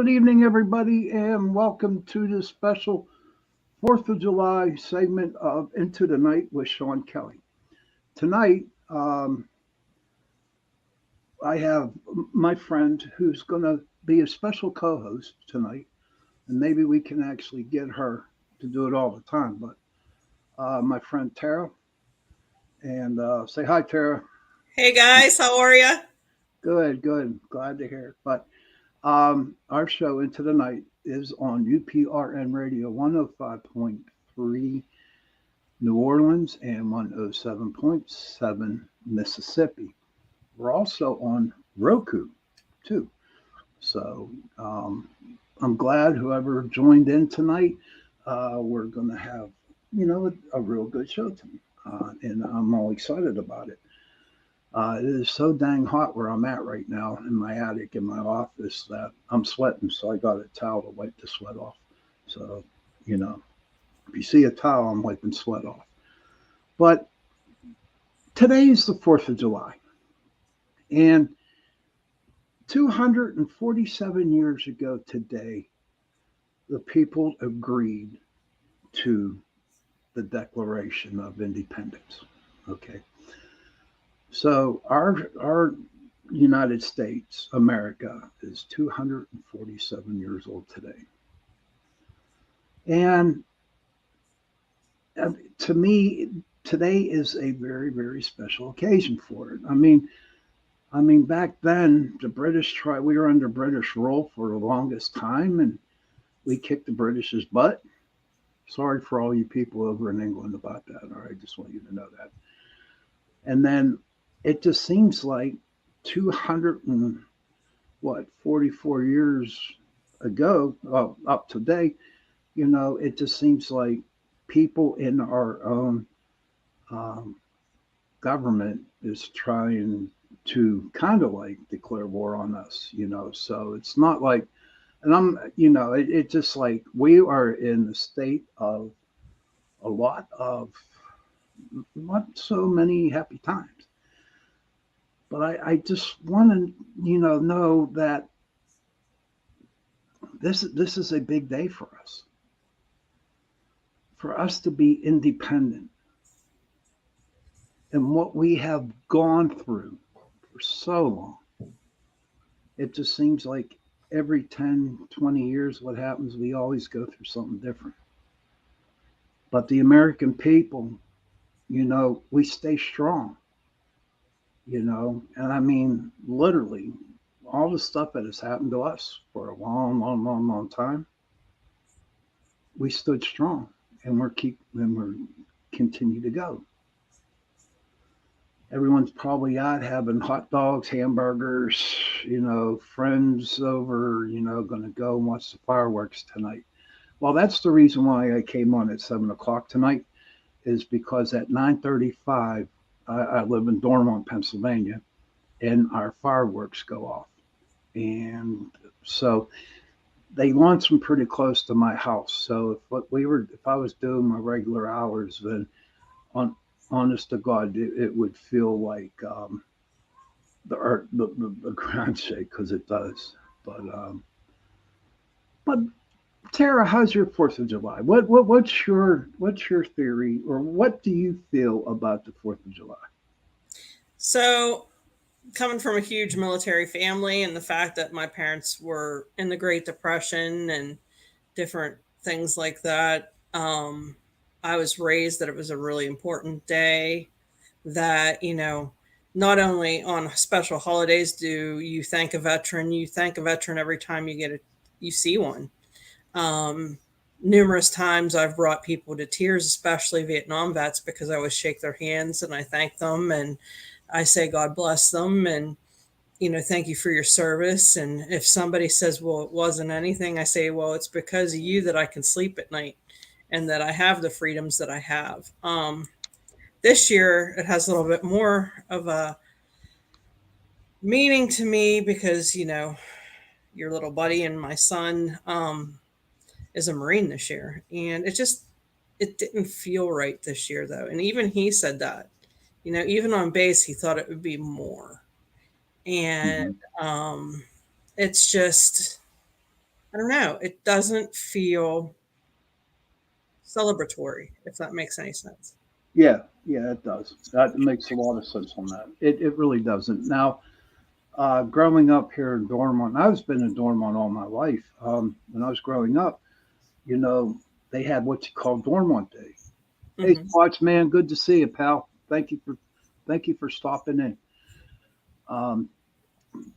Good evening, everybody, and welcome to this special 4th of July segment of Into the Night with Shawn Kelly. Tonight, I have my friend who's going to be a special co host tonight, and maybe we can actually get her to do it all the time. But my friend Tara, and say hi, Tara. Hey guys, how are you? Good, good. Glad to hear it. But our show Into the Night is on UPRN Radio 105.3 New Orleans and 107.7 Mississippi. We're also on Roku too. So I'm glad whoever joined in tonight. We're going to have, a real good show tonight. And I'm all excited about it. It is so dang hot where I'm at right now in my attic in my office that I'm sweating. So I got a towel to wipe the sweat off. So, you know, if you see a towel, I'm wiping sweat off. But today is the 4th of July. And 247 years ago today, the people agreed to the Declaration of Independence. Okay. So our United States, America, is 247 years old today. And to me, today is a very, very special occasion for it. I mean, back then the British tried. We were under British rule for the longest time, and we kicked the British's butt. Sorry for all you people over in England about that. All right, just want you to know that. And then it just seems like 200 and what 44 years ago, up to date, it just seems like people in our own um, government is trying to kind of like declare war on us, So it's not like, and it just like we are in the state of a lot of not so many happy times. But I just want to, know that this is a big day for us to be independent, and what we have gone through for so long. It just seems like every 10, 20 years, what happens, we always go through something different. But the American people, we stay strong, and I mean, literally, all the stuff that has happened to us for a long, long, long, long time, we stood strong, and we're continue to go. Everyone's probably out having hot dogs, hamburgers, friends over, going to go and watch the fireworks tonight. Well, that's the reason why I came on at 7 o'clock tonight, is because at 9:35, I live in Dormont, Pennsylvania, and our fireworks go off. And so they launch them pretty close to my house. So if I was doing my regular hours, then on honest to God, it would feel like the earth, the ground shake, because it does. But Tara, how's your 4th of July? What's your theory, or what do you feel about the 4th of July? So, coming from a huge military family and the fact that my parents were in the Great Depression and different things like that, I was raised that it was a really important day. That, not only on special holidays do you thank a veteran, you thank a veteran every time you see one. Um, Numerous times I've brought people to tears, especially Vietnam vets, because I always shake their hands and I thank them and I say God bless them and thank you for your service. And if somebody says, well, it wasn't anything, I say, well, it's because of you that I can sleep at night and that I have the freedoms that I have. This year it has a little bit more of a meaning to me because your little buddy and my son is a Marine this year, and it didn't feel right this year though. And even he said that, even on base, he thought it would be more. And Hmm. it's just I don't know, it doesn't feel celebratory, if that makes any sense. Yeah, yeah, it does. That makes a lot of sense on that. It really doesn't. Now, growing up here in Dormont, I was been in Dormont all my life. When I was growing up, you know, they had what you call Dormont Day. Hey, Hmm. Squatch man, good to see you, pal. Thank you for stopping in. Um,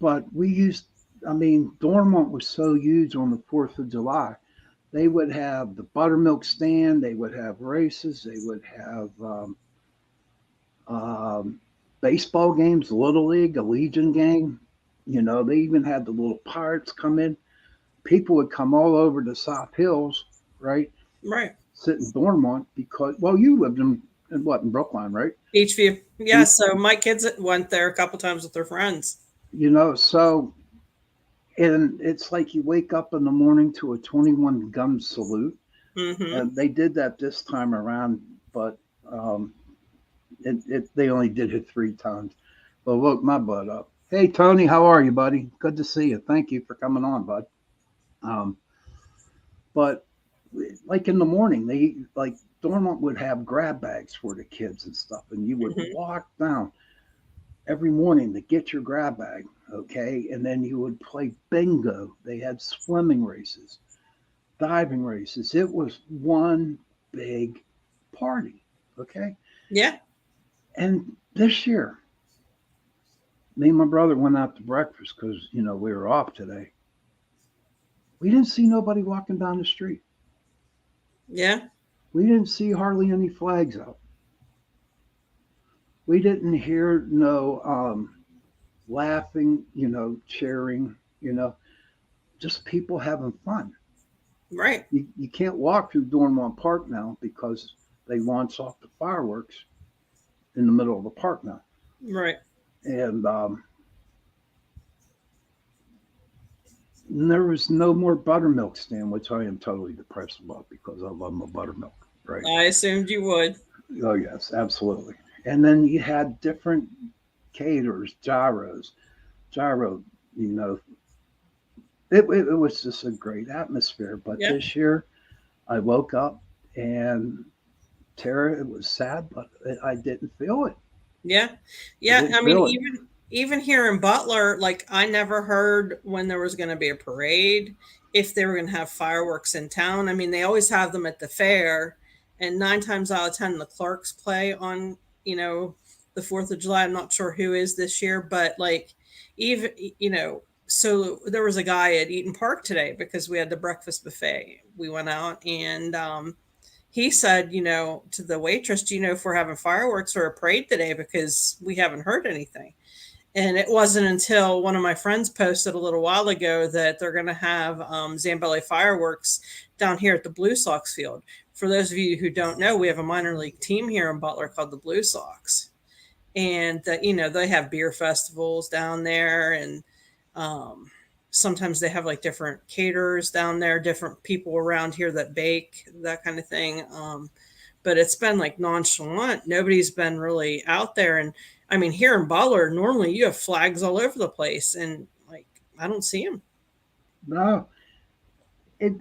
but we used, I mean, Dormont was so huge on the Fourth of July. They would have the buttermilk stand. They would have races. They would have um, baseball games, Little League, a Legion game. You know, they even had the little pirates come in. People would come all over the South Hills, right? Right. Sit in Dormont because, well, you lived in what, in Brookline, right? Beachview. Yeah, so my kids went there a couple times with their friends. You know, so, and it's like you wake up in the morning to a 21 gun salute. Hmm. And they did that this time around, but um, they only did it 3 times. But woke my butt up. Hey, Tony, how are you, buddy? Good to see you. Thank you for coming on, bud. Um, but like in the morning, they like Dormont would have grab bags for the kids and stuff, and you would Hmm. walk down every morning to get your grab bag, okay? And then you would play bingo. They had swimming races, diving races. It was one big party, okay? Yeah. And this year, me and my brother went out to breakfast because, you know, we were off today. We didn't see nobody walking down the street. Yeah. We didn't see hardly any flags out. We didn't hear no laughing, you know, cheering, you know, just people having fun. Right. You can't walk through Dornwall Park now because they launch off the fireworks in the middle of the park now. Right. And there was no more buttermilk stand, which I am totally depressed about because I love my buttermilk, right? I assumed you would. Oh, yes, absolutely. And then you had different caterers, gyro, you know, it was just a great atmosphere. But Yeah. this year, I woke up and Tara, it was sad, but I didn't feel it. Yeah. I Yeah. didn't I mean, feel it. even here in Butler, like I never heard when there was going to be a parade, if they were going to have fireworks in town. I mean, they always have them at the fair, and 9 times out of 10, the Clarks play on, you know, the 4th of July. I'm not sure who is this year, but like, even, so there was a guy at Eaton Park today because we had the breakfast buffet. We went out and, he said, to the waitress, do you know if we're having fireworks or a parade today? Because we haven't heard anything. And it wasn't until one of my friends posted a little while ago that they're going to have Zambelli fireworks down here at the Blue Sox field. For those of you who don't know, we have a minor league team here in Butler called the Blue Sox. And, they have beer festivals down there. And um, sometimes they have like different caterers down there, different people around here that bake, that kind of thing. But it's been like nonchalant. Nobody's been really out there. And I mean, here in Butler, normally you have flags all over the place, and like I don't see them. No, it.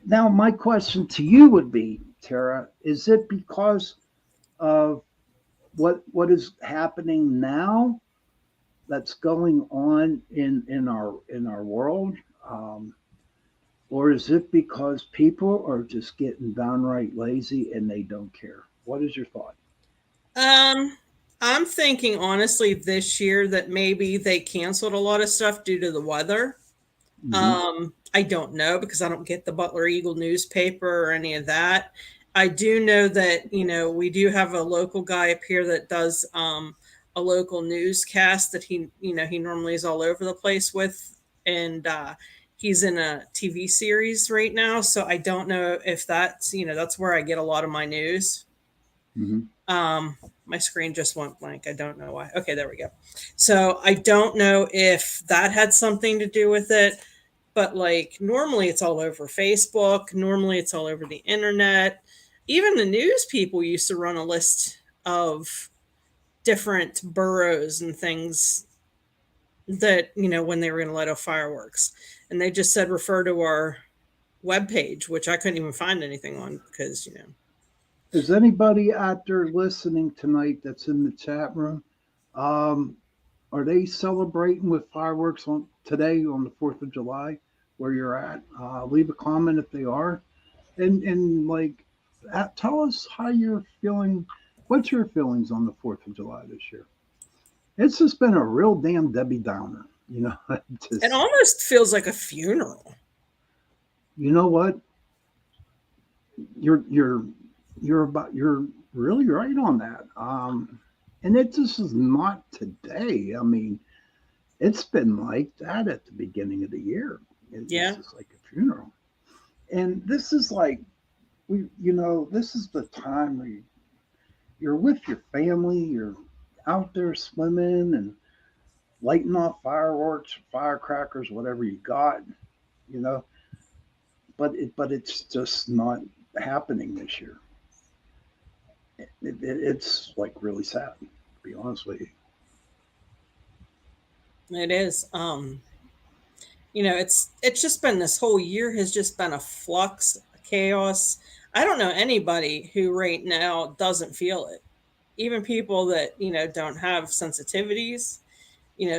Now, my question to you would be, Tara, is it because of what is happening now that's going on in our world, um, or is it because people are just getting downright lazy and they don't care? What is your thought? Um, I'm thinking honestly this year that maybe they canceled a lot of stuff due to the weather. Hmm. I don't know because I don't get the Butler Eagle newspaper or any of that. I do know that, we do have a local guy up here that does a local newscast that he normally is all over the place with. And he's in a TV series right now. So I don't know if that's where I get a lot of my news. Hmm. Um, my screen just went blank. I don't know why. Okay, there we go. So I don't know if that had something to do with it, but like normally it's all over Facebook, normally it's all over the internet. Even the news people used to run a list of different boroughs and things that, when they were going to let off fireworks. And they just said refer to our web page, which I couldn't even find anything on because Is anybody out there listening tonight that's in the chat room? Um, are they celebrating with fireworks on today on the 4th of July where you're at? Leave a comment if they are, and like, tell us how you're feeling. What's your feelings on the 4th of July this year? It's just been a real damn Debbie Downer. it Just almost feels like a funeral. you know what? You're you're you're really right on that. And it just is not today. I mean, it's been like that at the beginning of the year. It's Yeah, just like a funeral. And this is like this is the time where you're with your family, you're out there swimming and lighting off fireworks, firecrackers, whatever you got, you know. But it's just not happening this year. It's like really sad, to be honest with you. it is. It's just been this whole year has just been a flux, a chaos. I don't know anybody who right now doesn't feel it. Even people that, don't have sensitivities.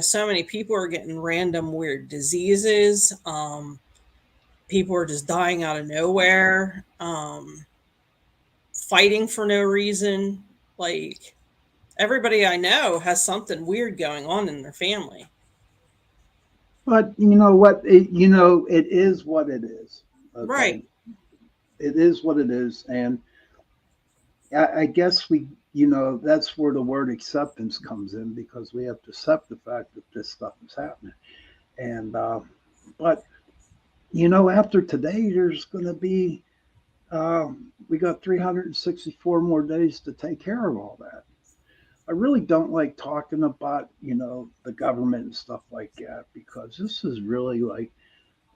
So many people are getting random weird diseases. People are just dying out of nowhere, fighting for no reason. Like everybody I know has something weird going on in their family. But you know what? It is what it is. Right. Okay, it is what it is, and I guess that's where the word acceptance comes in because we have to accept the fact that this stuff is happening. And but after today, there's going to be we got 364 more days to take care of all that. I really don't like talking about the government and stuff like that because this is really like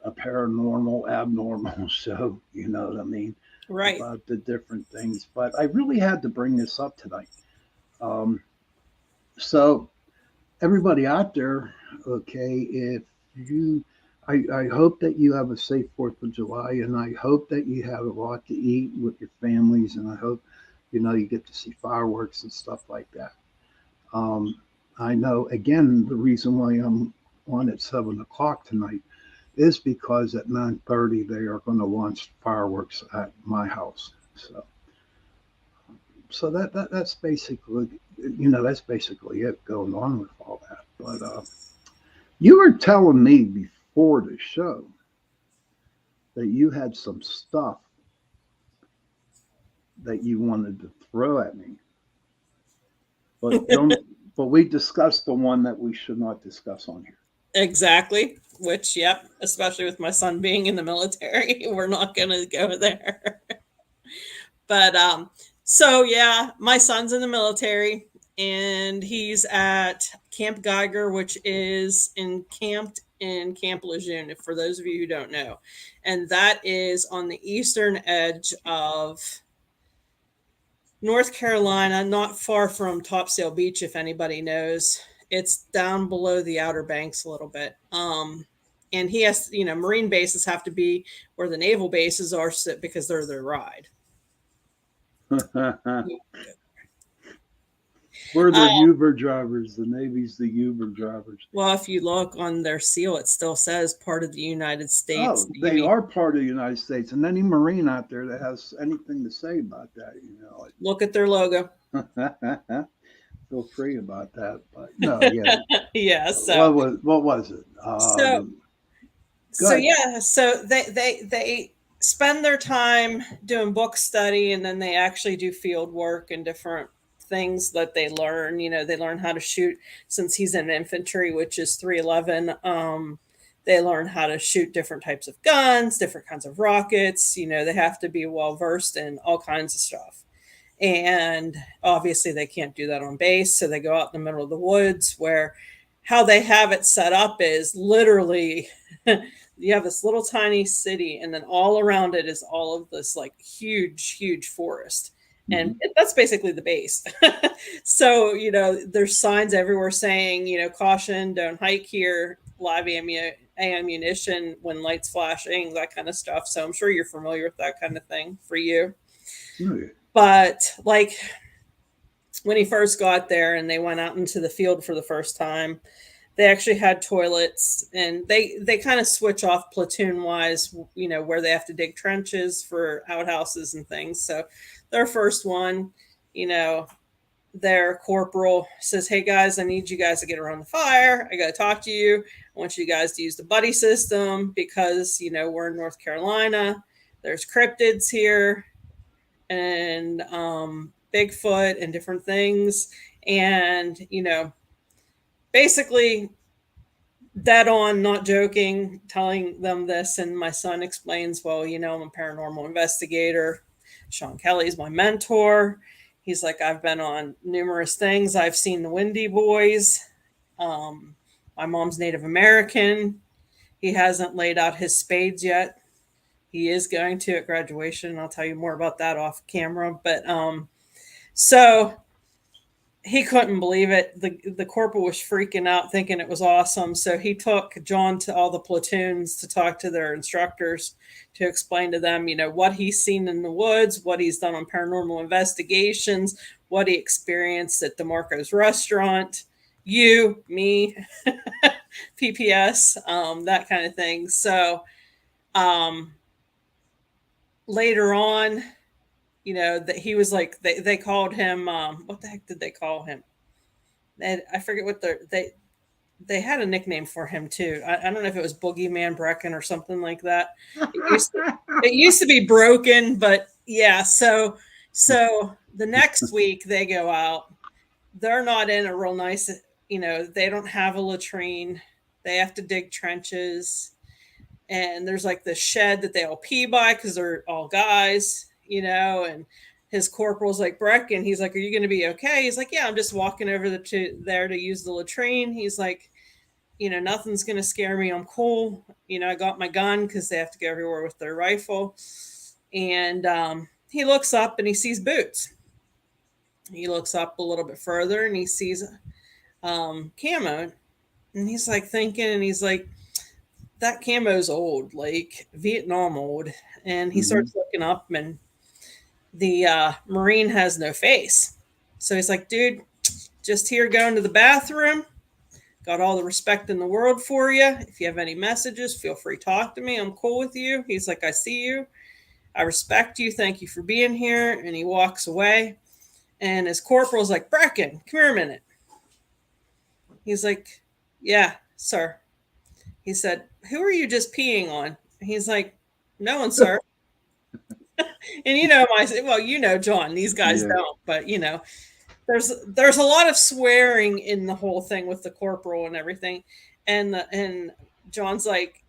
a paranormal, abnormal show. You know what I mean? Right. About the different things. But I really had to bring this up tonight. Um, so everybody out there, okay, if you, I hope that you have a safe 4th of July, and I hope that you have a lot to eat with your families, and I hope you get to see fireworks and stuff like that. Um, I know again the reason why I'm on at 7 o'clock tonight is because at 9:30 they are going to launch fireworks at my house. So that's basically it going on with all that. But you were telling me before the show that you had some stuff that you wanted to throw at me, but don't. But we discussed the one that we should not discuss on here. Exactly. Which, yep, especially with my son being in the military, we're not going to go there. But so yeah, my son's in the military and he's at Camp Geiger, which is encamped in Camp Lejeune, for those of you who don't know. And that is on the eastern edge of North Carolina, not far from Topsail Beach, if anybody knows. It's down below the Outer Banks a little bit. And he has, Marine bases have to be where the naval bases are because they're their ride. We're the Uh, Uber drivers. The Navy's the Uber drivers. well, if you look on their seal, it still says part of the United States Oh, they Navy. are part of the United States, and any Marine out there that has anything to say about that, Look at their logo. feel free about that. But no, yeah. Yeah. What was it? So Good. yeah, so they spend their time doing book study and then they actually do field work and different things that they learn. They learn how to shoot since he's in infantry, which is 311. They learn how to shoot different types of guns, different kinds of rockets. They have to be well versed in all kinds of stuff. And obviously they can't do that on base, so they go out in the middle of the woods where how they have it set up is literally you have this little tiny city and then all around it is all of this like huge forest, and Mm-hmm. that's basically the base. So there's signs everywhere saying caution, don't hike here, live ammunition when lights flashing, that kind of stuff. So I'm sure you're familiar with that kind of thing for you. Oh, yeah. But like when he first got there and they went out into the field for the first time, they actually had toilets, and they kind of switch off platoon wise, where they have to dig trenches for outhouses and things. So their first one, you know their corporal says, hey guys, I need you guys to get around the fire. I got to talk to you. I want you guys to use the buddy system because we're in North Carolina, there's cryptids here, and Bigfoot and different things. And basically dead on, not joking, telling them this. And my son explains, well, I'm a paranormal investigator. Shawn Kelly's my mentor. He's like, I've been on numerous things. I've seen the Windy Boys. Um, my mom's Native American. He hasn't laid out his spades yet. He is going to at graduation. I'll tell you more about that off camera. But so he couldn't believe it. The corporal was freaking out, thinking it was awesome. So he took John to all the platoons to talk to their instructors, to explain to them, what he's seen in the woods, what he's done on paranormal investigations, what he experienced at DeMarco's restaurant, you, me, PPS, that kind of thing. So um, later on, that he was like, they called him, what the heck did they call him? And I forget what they had a nickname for him too. I don't know if it was Boogeyman Brecken or something like that. It used to be Broken, but yeah. So the next week they go out. They're not in a real nice, they don't have a latrine. They have to dig trenches, and there's like the shed that they all pee by because they're all guys, and his corporal's like, Brecken, he's like, are you going to be okay? He's like, yeah, I'm just walking over there to use the latrine. He's like, nothing's going to scare me. I'm cool. I got my gun because they have to go everywhere with their rifle. And he looks up and he sees boots. He looks up a little bit further and he sees camo. And he's like thinking, and he's like, that camo's old, like Vietnam old. And he Mm-hmm. starts looking up, and the Marine has no face. So he's like, dude, just here going to the bathroom. Got all the respect in the world for you. If you have any messages, feel free to talk to me. I'm cool with you. He's like, I see you. I respect you. Thank you for being here. And he walks away. And his corporal's like, Brecken, come here a minute. He's like, yeah, sir. He said, who are you just peeing on? He's like, no one, sir. And John, these guys Yeah. don't, but there's a lot of swearing in the whole thing with the corporal and everything. And John's like,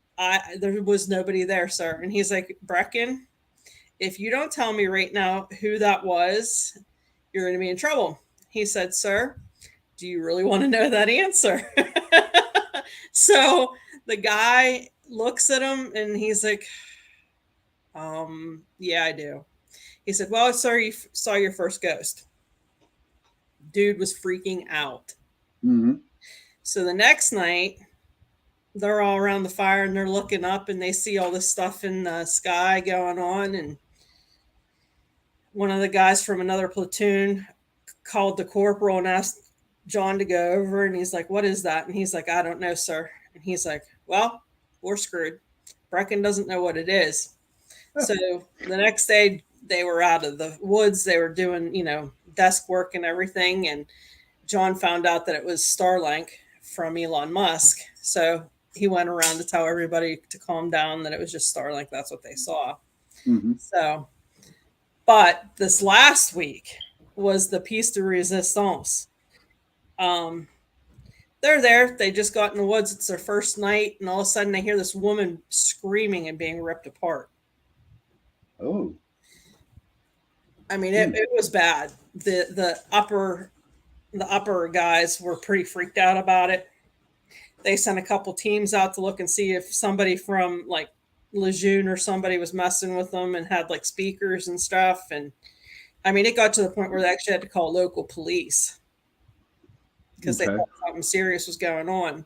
there was nobody there, sir. And he's like, Brecken, if you don't tell me right now who that was, you're going to be in trouble. He said, sir, do you really want to know that answer? So the guy looks at him and he's like, yeah, I do. He said, well, sir, you saw your first ghost. Dude was freaking out. Mm-hmm. So the next night, they're all around the fire and they're looking up and they see all this stuff in the sky going on. And one of the guys from another platoon called the corporal and asked John to go over. And he's like, what is that? And he's like, I don't know, sir. And he's like, well, we're screwed. Brecken doesn't know what it is. So the next day, they were out of the woods. They were doing, desk work and everything. And John found out that it was Starlink from Elon Musk. So he went around to tell everybody to calm down, that it was just Starlink. That's what they saw. Mm-hmm. So, but this last week was the piece de resistance. They're there. They just got in the woods. It's their first night. And all of a sudden they hear this woman screaming and being ripped apart. Oh. I mean, it was bad. The upper guys were pretty freaked out about it. They sent a couple teams out to look and see if somebody from like Lejeune or somebody was messing with them and had like speakers and stuff. And I mean, it got to the point where they actually had to call local police because they Okay. thought something serious was going on.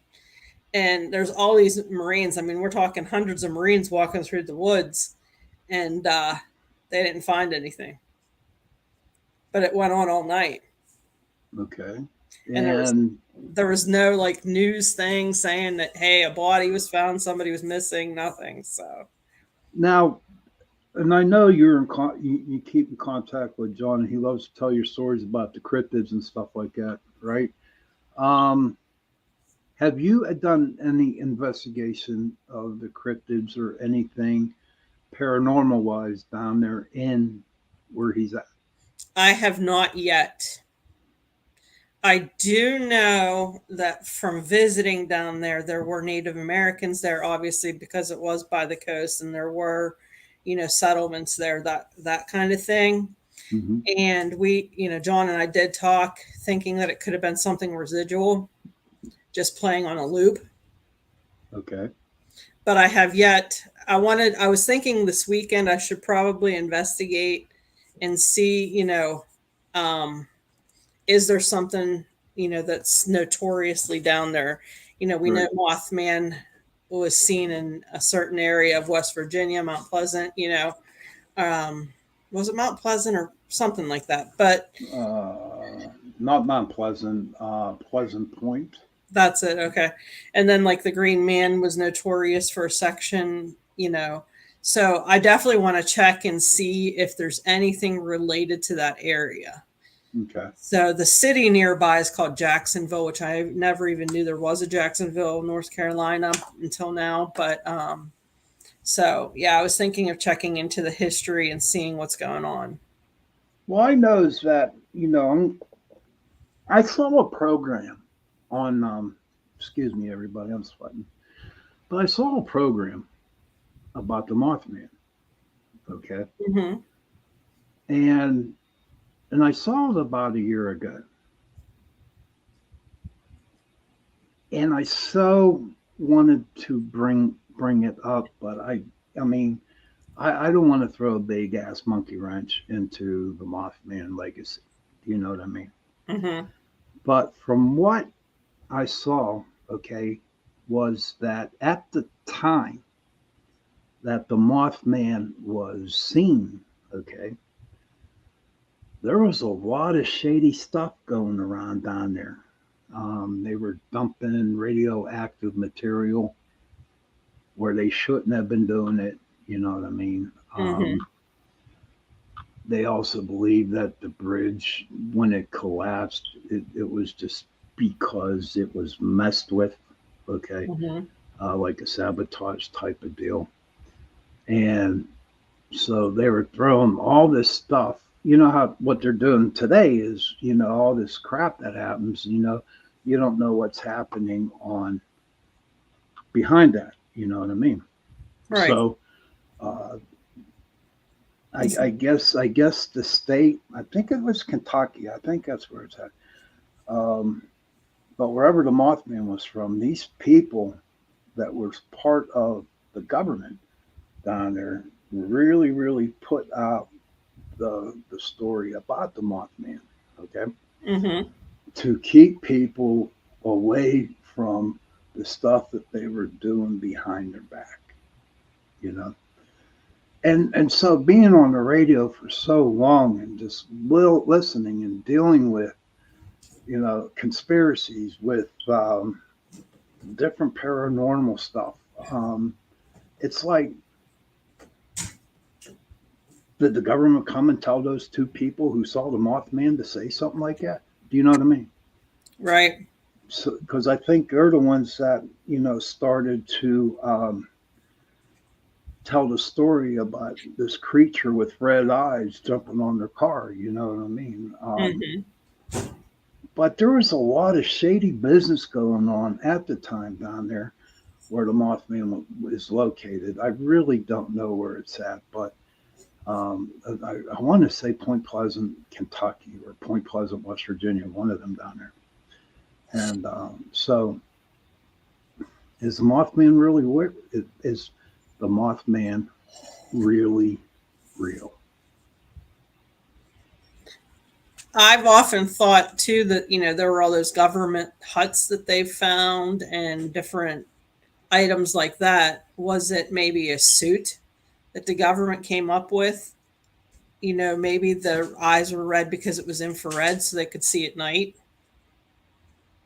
and there's all these Marines. I mean, we're talking hundreds of Marines walking through the woods, and they didn't find anything. But it went on all night, Okay. and And there was no like news thing saying that hey, a body was found, somebody was missing, nothing. So now, and I know you keep in contact with John, and he loves to tell your stories about the cryptids and stuff like that, right? Um, have you done any investigation of the cryptids or anything paranormal wise down there in where he's at? I have not yet. I do know that from visiting down there, there were Native Americans there, obviously because it was by the coast, and there were, settlements there, that kind of thing. Hmm. And we, John and I did talk, thinking that it could have been something residual, just playing on a loop. Okay. But I have yet. I was thinking this weekend I should probably investigate and see, um, is there something that's notoriously down there. We know Right. Mothman was seen in a certain area of West Virginia, Mount Pleasant. Um, was it Mount Pleasant or something like that? But Not Mount Pleasant, Pleasant Point. that's it. Okay. And then like the Green Man was notorious for a section. So I definitely want to check and see if there's anything related to that area. Okay. So the city nearby is called Jacksonville, which I never even knew there was a Jacksonville, North Carolina until now. But so yeah, I was thinking of checking into the history and seeing what's going on. Well, I knows that, I saw a program on, excuse me, everybody, I'm sweating, but I saw a program about the Mothman. Okay. Mm-hmm. And, and I saw it about a year ago. And I so wanted to bring it up, but I mean, I don't want to throw a big ass monkey wrench into the Mothman legacy. Do you know what I mean? Mm-hmm. But from what I saw, okay, was that at the time that the Mothman was seen, okay, there was a lot of shady stuff going around down there. They were dumping radioactive material where they shouldn't have been doing it. You know what I mean? Mm-hmm. They also believe that the bridge, when it collapsed, it was just because it was messed with, okay, Mm-hmm. like a sabotage type of deal. And so they were throwing all this stuff. You know how what they're doing today is, all this crap that happens, you don't know what's happening on behind that. You know what I mean? Right. So uh, I guess the state, I think it was Kentucky. I think that's where it's at. Um, but wherever the Mothman was from, these people that were part of the government down there really, really put out the story about the Mothman. Okay, Mm-hmm. to keep people away from the stuff that they were doing behind their back. You know, and so being on the radio for so long and just listening and dealing with conspiracies with different paranormal stuff. It's like, did the government come and tell those two people who saw the Mothman to say something like that? Do you know what I mean? Right. So, because I think they're the ones that started to tell the story about this creature with red eyes jumping on their car. You know what I mean? Mm-hmm. But there was a lot of shady business going on at the time down there where the Mothman is located. I really don't know where it's at, but I want to say Point Pleasant, Kentucky, or Point Pleasant, West Virginia, one of them down there. And so, is the Mothman really where? Is the Mothman really real? I've often thought too that, there were all those government huts that they've found and different items like that. Was it maybe a suit that the government came up with? Maybe the eyes were red because it was infrared so they could see at night.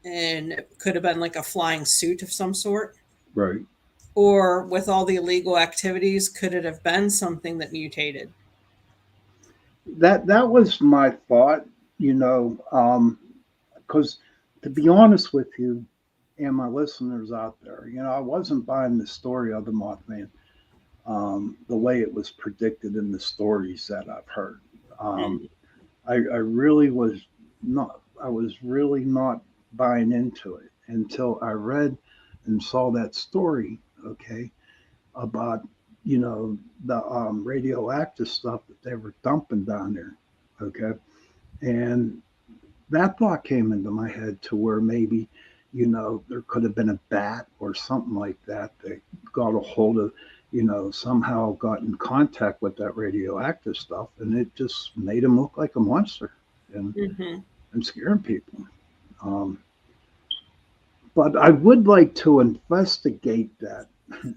And it could have been like a flying suit of some sort. Right. Or with all the illegal activities, could it have been something that mutated? That was my thought, because to be honest with you and my listeners out there, I wasn't buying the story of the Mothman the way it was predicted in the stories that I've heard. Um, Mm. I really was not. I was really not buying into it until I read and saw that story. Okay, about the radioactive stuff that they were dumping down there. Okay, and that thought came into my head to where maybe there could have been a bat or something like that that got a hold of somehow got in contact with that radioactive stuff and it just made him look like a monster and, Hmm. and scaring people. um, but I would like to investigate that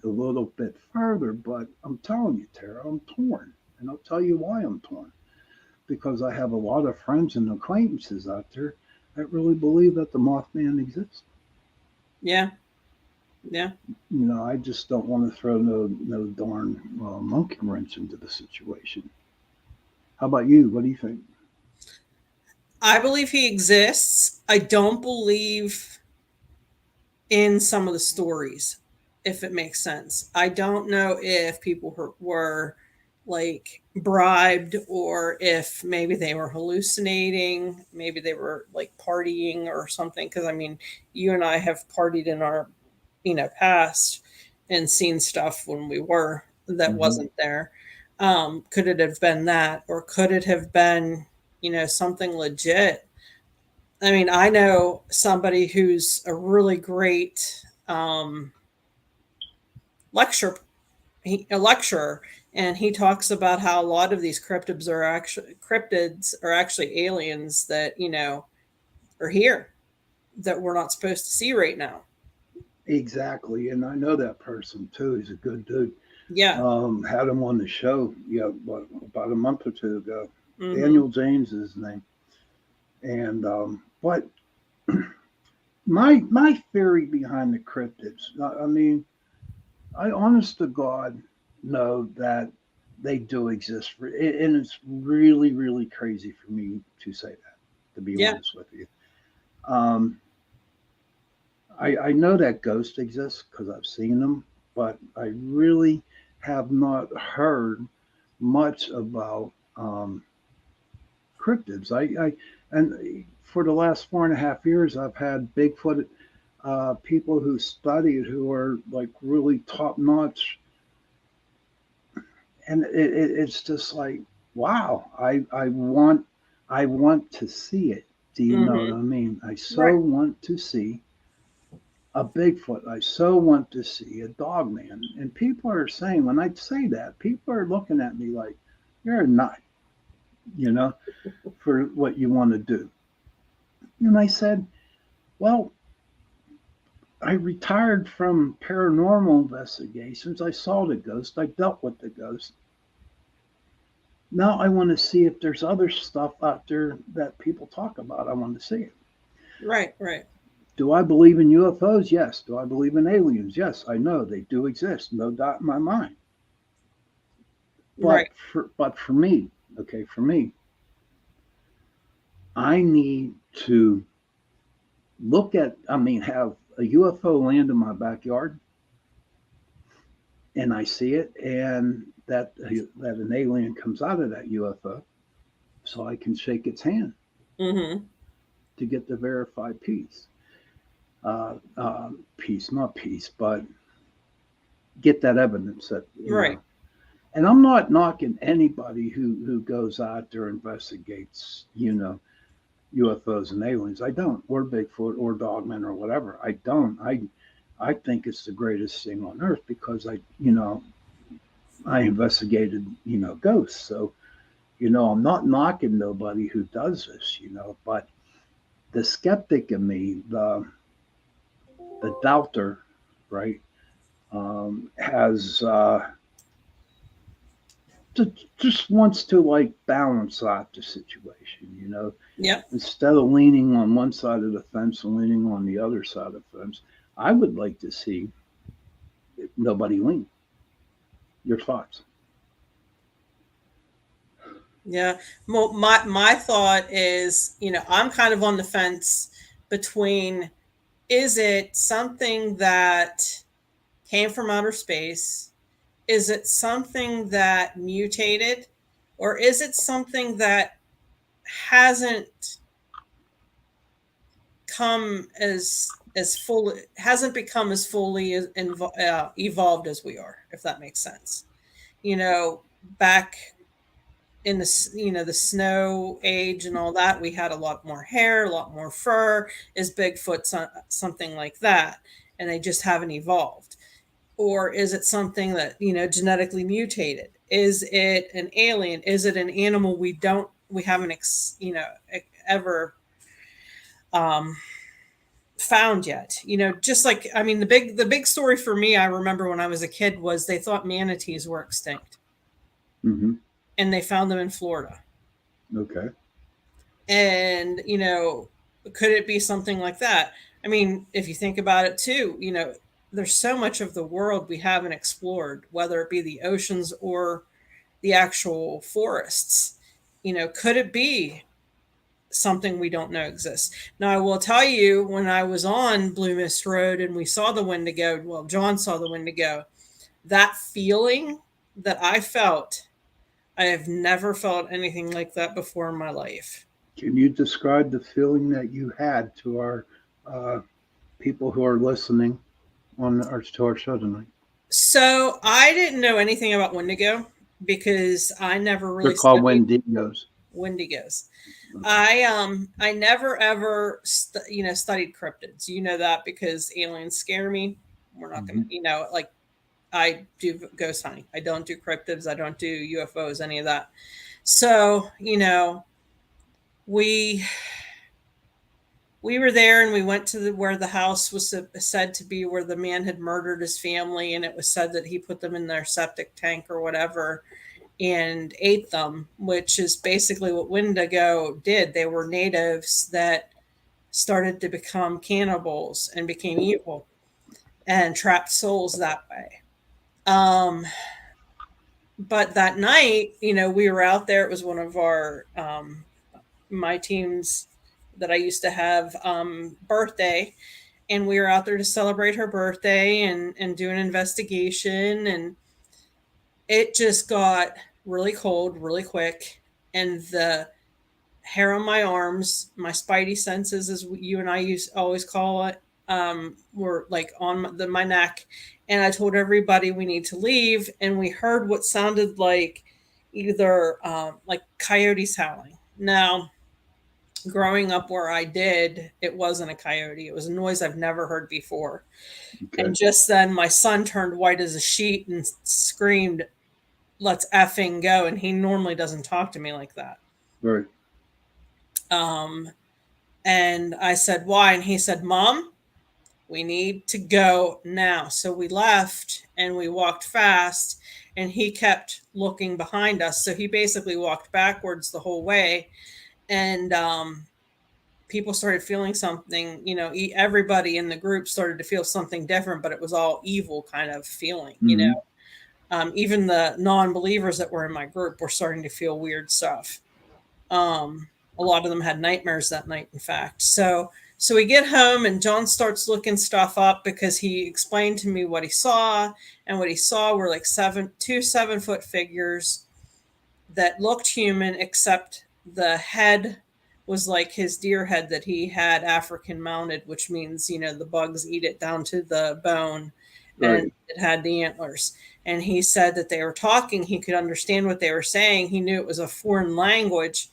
a little bit further, but I'm telling you, Tara, I'm torn, and I'll tell you why I'm torn. Because I have a lot of friends and acquaintances out there that really believe that the Mothman exists. Yeah. Yeah. I just don't want to throw no darn monkey wrench into the situation. How about you? What do you think? I believe he exists. I don't believe in some of the stories, if it makes sense. I don't know if people were like bribed or if maybe they were hallucinating, maybe they were like partying or something. Because I mean, you and I have partied in our past and seen stuff when we were that Mm-hmm. wasn't there. Could it have been that, or could it have been something legit? I mean, I know somebody who's a really great lecture a lecturer, and he talks about how a lot of these cryptids are actually aliens that are here that we're not supposed to see right now. Exactly, and I know that person too. He's a good dude. Yeah. Had him on the show, what, about a month or two ago. Hmm. Daniel James is his name, and but my theory behind the cryptids, I mean, I honest to God know that they do exist, and it's really really crazy for me to say that. To be Yeah. honest with you, um, I know that ghosts exist because I've seen them, but I really have not heard much about cryptids. And for the last 4.5 years, I've had Bigfoot people who studied who are like really top notch, and it's just like wow. I want to see it. Do you know what Hmm. I mean? I so Right. want to see a Bigfoot. I so want to see a dog man. And people are saying, when I say that, people are looking at me like, you're a nut, you know, for what you want to do. And I said, well, I retired from paranormal investigations. I saw the ghost. I dealt with the ghost. Now I want to see if there's other stuff out there that people talk about. I want to see it. Right. Right. Do I believe in UFOs? Yes. Do I believe in aliens? Yes. I know they do exist. No doubt in my mind. Right. But for me, okay, for me, I need to have a UFO land in my backyard and I see it and that an alien comes out of that UFO so I can shake its hand Hmm. to get the verified piece. Piece, not peace, but get that evidence that. Right. And I'm not knocking anybody who goes out there and investigates, UFOs and aliens. I don't, or Bigfoot, or Dogman, or whatever. I don't. I think it's the greatest thing on earth because I investigated, ghosts. So I'm not knocking nobody who does this, but the skeptic in me, the doubter, right, has just wants to like balance out the situation. Yep. Instead of leaning on one side of the fence and leaning on the other side of the fence, I would like to see nobody lean. Your thoughts? Yeah. Well, my thought is, I'm kind of on the fence between, is it something that came from outer space? Is it something that mutated? Or is it something that hasn't come as fully hasn't become as fully evolved as we are, if that makes sense? Back in the snow age and all that, we had a lot more hair, a lot more fur. Is Bigfoot something like that, and they just haven't evolved? Or is it something that genetically mutated? Is it an alien? Is it an animal we haven't ever um found yet? Just like, I mean, the big story for me, I remember when I was a kid, was they thought manatees were extinct, Mm-hmm. and they found them in Florida. Okay. And could it be something like that? I mean, if you think about it too, there's so much of the world we haven't explored, whether it be the oceans or the actual forests. Could it be something we don't know exists? Now, I will tell you, when I was on Blue Mist Road and we saw the Wendigo, well, John saw the Wendigo, that feeling that I felt, I have never felt anything like that before in my life. Can you describe the feeling that you had to our uh, people who are listening to our show tonight? So I didn't know anything about Wendigo because I never They're really called studied Wendigos. Wendigos. Okay. I never ever studied cryptids. You know that because aliens scare me. We're not gonna, Mm-hmm. like, I do ghost hunting. I don't do cryptids. I don't do UFOs. Any of that. So we we were there, and we went to where the house was said to be where the man had murdered his family, and it was said that he put them in their septic tank or whatever and ate them, which is basically what Wendigo did. They were natives that started to become cannibals and became evil and trapped souls that way. Um, but that night, we were out there. It was one of our my team's that I used to have birthday, and we were out there to celebrate her birthday and do an investigation, and it just got really cold really quick, and the hair on my arms, my spidey senses, as you and I always call it, were like on my neck. And I told everybody we need to leave, and we heard what sounded like either like coyotes howling. Now, growing up where I did, it wasn't a coyote. It was a noise I've never heard before. Okay. And just then, my son turned white as a sheet and screamed, "Let's effing go!" And he normally doesn't talk to me like that. Right. Um, and I said, "Why?" And he said, "Mom, we need to go now." So we left and we walked fast, and he kept looking behind us. So he basically walked backwards the whole way. And people started feeling something, everybody in the group started to feel something different, but it was all evil kind of feeling. Mm-hmm. Even the non-believers that were in my group were starting to feel weird stuff. A lot of them had nightmares that night, in fact. So we get home, and John starts looking stuff up because he explained to me what he saw, and what he saw were like 7-foot figures that looked human, except the head was like his deer head that he had African mounted, which means, the bugs eat it down to the bone, and Right. it had the antlers. And he said that they were talking. He could understand what they were saying. He knew it was a foreign language,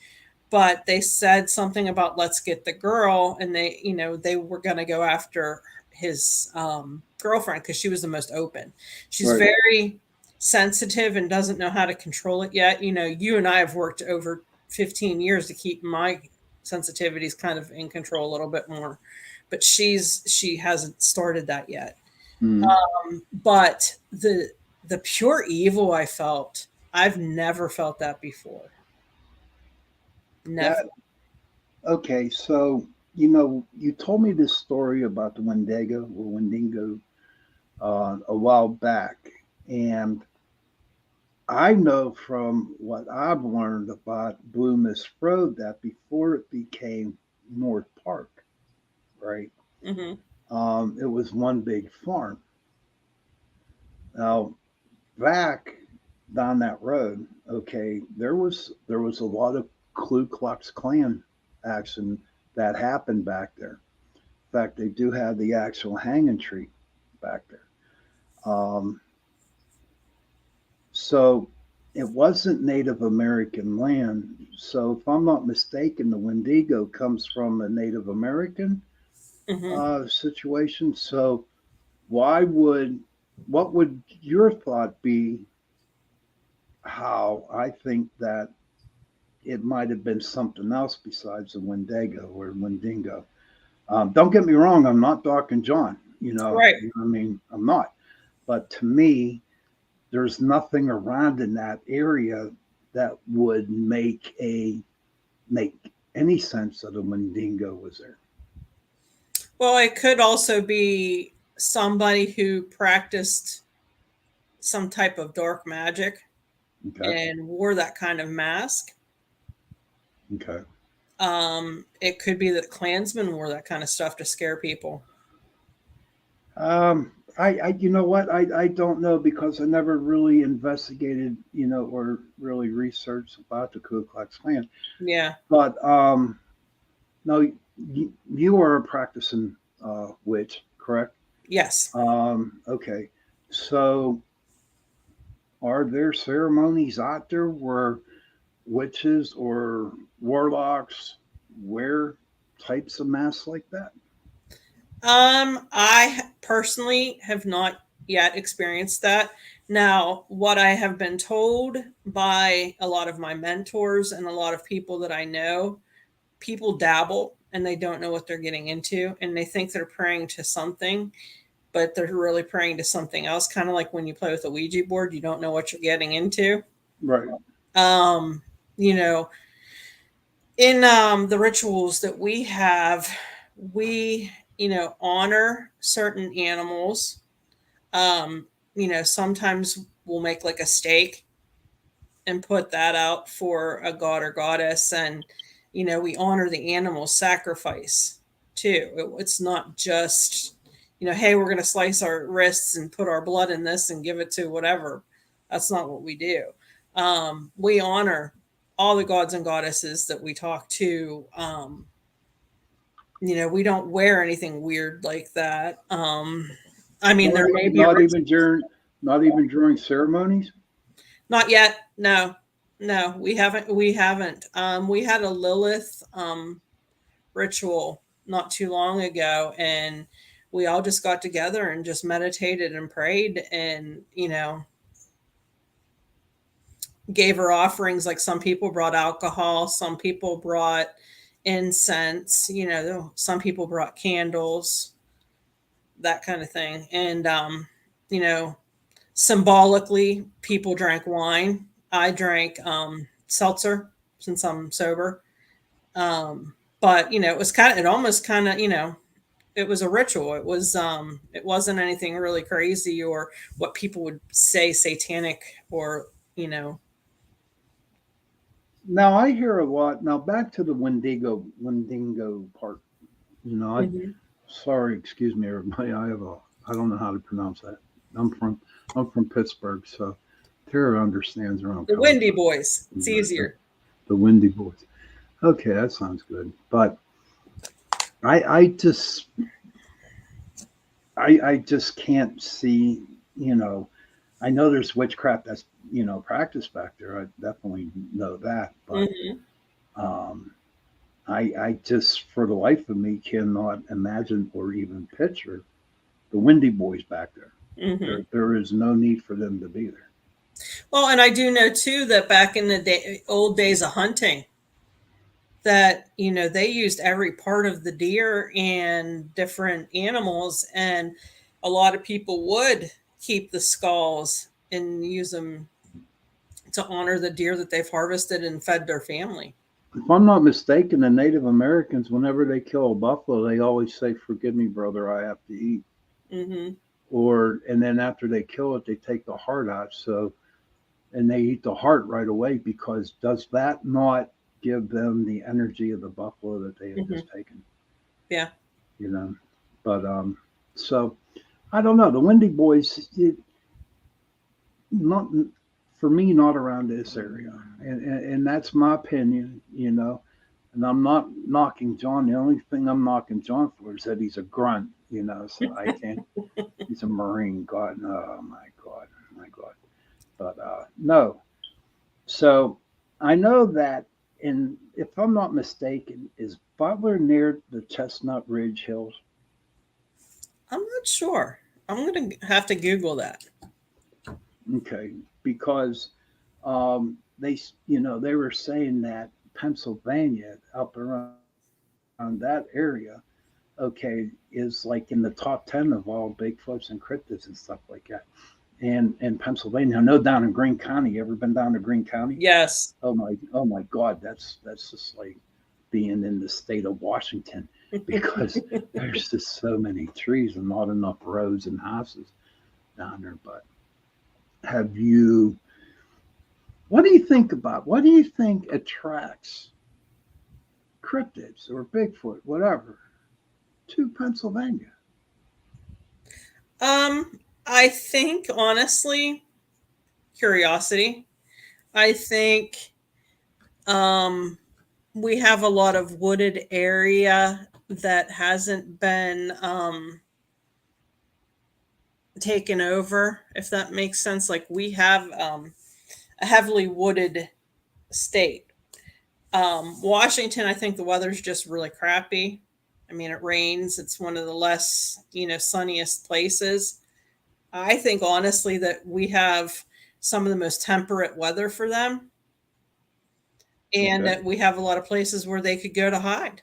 but they said something about "let's get the girl," and they were going to go after his girlfriend because she was the most open. She's Right. very sensitive and doesn't know how to control it yet. You know, you and I have worked over 15 years to keep my sensitivities kind of in control a little bit more, but she hasn't started that yet. Mm. But the pure evil I felt, I've never felt that before. Never. That okay. So you told me this story about the Wendigo a while back, and I know from what I've learned about Blue Mist Road that before it became North Park, right? Hmm. It was one big farm. Now back down that road, okay, there was a lot of Ku Klux Klan action that happened back there. In fact, they do have the actual hanging tree back there. Um, so it wasn't Native American land. So if I'm not mistaken, the Wendigo comes from a Native American Hmm. situation. So why would what would your thought be? How I think that it might have been something else besides a Wendigo or Wendigo. Don't get me wrong, I'm not Doc and John. Right. I mean, I'm not. But to me, there's nothing around in that area that would make any sense that a Wendigo was there. Well, it could also be somebody who practiced some type of dark magic Okay, and wore that kind of mask. okay. It could be that Klansmen wore that kind of stuff to scare people. You know what? I don't know because I never really investigated, or really researched about the Ku Klux Klan. Yeah. But no, you are a practicing witch, correct? Yes. Okay. So, are there ceremonies out there where witches or warlocks wear types of masks like that? I personally have not yet experienced that. Now, what I have been told by a lot of my mentors and a lot of people that I know, people dabble and they don't know what they're getting into and they think they're praying to something, but they're really praying to something else. Kind of like when you play with a Ouija board, you don't know what you're getting into. Right. Um, you know, in the rituals that we have, we, honor certain animals. Sometimes we'll make like a steak and put that out for a god or goddess. And, we honor the animal sacrifice too. It's not just, hey, we're going to slice our wrists and put our blood in this and give it to whatever. That's not what we do. We honor all the gods and goddesses that we talk to. We don't wear anything weird like that. I mean, Not there e- may be a not even during not even during ceremonies. not yet. No, no, we haven't. We haven't. We had a Lilith ritual not too long ago, and we all just got together and just meditated and prayed, and gave her offerings. Like some people brought alcohol, some people brought incense. Some people brought candles, that kind of thing, and you know, symbolically, people drank wine. I drank seltzer since I'm sober. But it was it almost kind of, it was a ritual. It wasn't anything really crazy or what people would say satanic or, you know. Now I hear a lot. Now back to the Wendigo part. I Mhm. sorry, excuse me, everybody. I don't know how to pronounce that. I'm from I'm from Pittsburgh, so Tara understands where I'm The coming Windy Boys. It's from. easier. The Windy Boys. Okay, that sounds good. But I just I just can't see. I know there's witchcraft that's practiced back there. I definitely know that, but Hmm. um, I just for the life of me cannot imagine or even picture the Windy Boys back there. Hmm. There is no need for them to be there. Well, and I do know too that back in the old days of hunting, that they used every part of the deer and different animals, and a lot of people would keep the skulls and use them to honor the deer that they've harvested and fed their family. If I'm not mistaken, the Native Americans, whenever they kill a buffalo, they always say, "Forgive me, brother, I have to eat." Hmm. Or and then after they kill it, they take the heart out. So and they eat the heart right away because does that not give them the energy of the buffalo that they have Hmm. just taken? Yeah. You know, but so I don't know. The Windy Boys, not for me, not around this area, and that's my opinion. And I'm not knocking John. The only thing I'm knocking John for is that he's a grunt. So I can't. He's a Marine. God, no, oh my God, my God. But no. So I know that in, if I'm not mistaken, is Butler near the Chestnut Ridge Hills? I'm not sure. I'm going to have to Google that. Okay, because they were saying that Pennsylvania up around that area, okay, is like in the top 10 of all Bigfoots and cryptids and stuff like that. And Pennsylvania, I know down in Greene County. You ever been down to Greene County? Yes. Oh my God, that's just like being in the state of Washington because there's just so many trees and not enough roads and houses down there. But have you? What do you think about? What do you think attracts cryptids or Bigfoot, whatever, to Pennsylvania? I think honestly, curiosity. I think um we have a lot of wooded area that hasn't been taken over, if that makes sense. Like we have a heavily wooded state. Washington, I think the weather's just really crappy. I mean, it rains. It's one of the less, sunniest places. I think honestly that we have some of the most temperate weather for them, and Okay, that we have a lot of places where they could go to hide.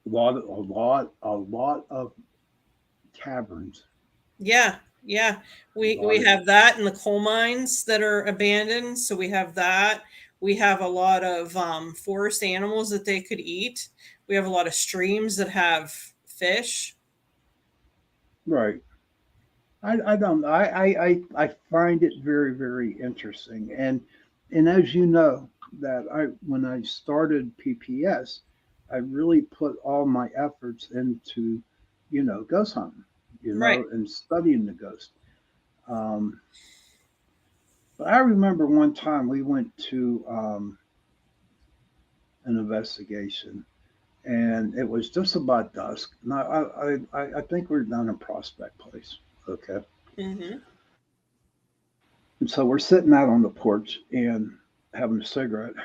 a lot of caverns, Yeah, yeah. a We lot of have that in the coal mines that are abandoned. So we have that. We have a lot of forest animals that they could eat. We have a lot of streams that have fish. right. I don't I find it very very interesting and as you know that I when I started PPS I really put all my efforts into ghost hunting Right. and studying the ghost. Um, but I remember one time we went to an investigation and it was just about dusk. And I think we were down in Prospect Place. Okay. Mm-hmm. And so we're sitting out on the porch and having a cigarette.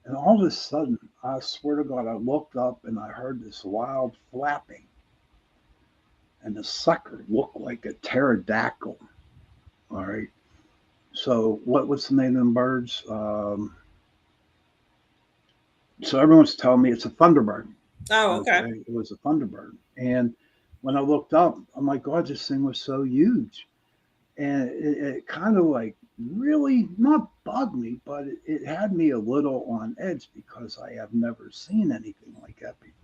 And all of a sudden, I swear to God, I looked up and I heard this loud flapping. And the sucker looked like a pterodactyl. All right. So what's the name of them birds? So everyone's telling me it's a thunderbird. Oh, okay. Okay. It was a thunderbird. And when I looked up, oh my God, this thing was so huge. And it kind of like really not bugged me, but it had me a little on edge because I have never seen anything like that before.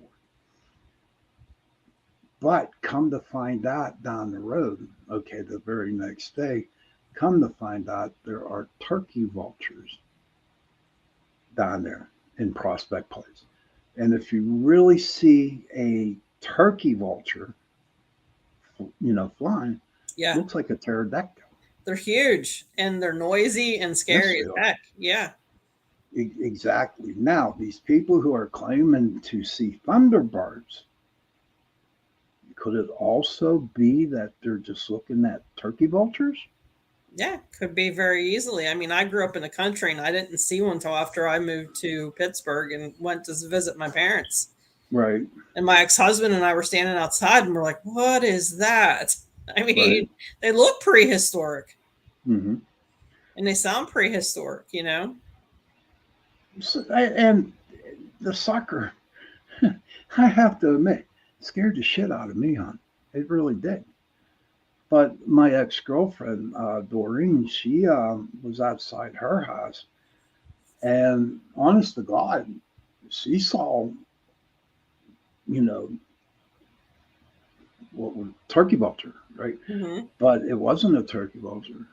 But come to find out down the road, okay, the very next day, come to find out there are turkey vultures down there in Prospect Place. And if you really see a turkey vulture, flying, Yeah. looks like a pterodactyl. They're huge and they're noisy and Yes, scary they as are. heck. Yeah. Exactly. Now, these people who are claiming to see thunderbirds, could it also be that they're just looking at turkey vultures? Yeah. Could be very easily. I mean, I grew up in the country and I didn't see one until after I moved to Pittsburgh and went to visit my parents. Right. And my ex husband and I were standing outside and we're like, what is that? I Right. mean, they look prehistoric Hmm. and they sound prehistoric, So, and the sucker, I have to admit, scared the shit out of me, hon. It really did. But my ex girlfriend, Doreen, she was outside her house, and honest to God, she saw, you know, what was turkey vulture, right? Mm-hmm. But it wasn't a turkey vulture.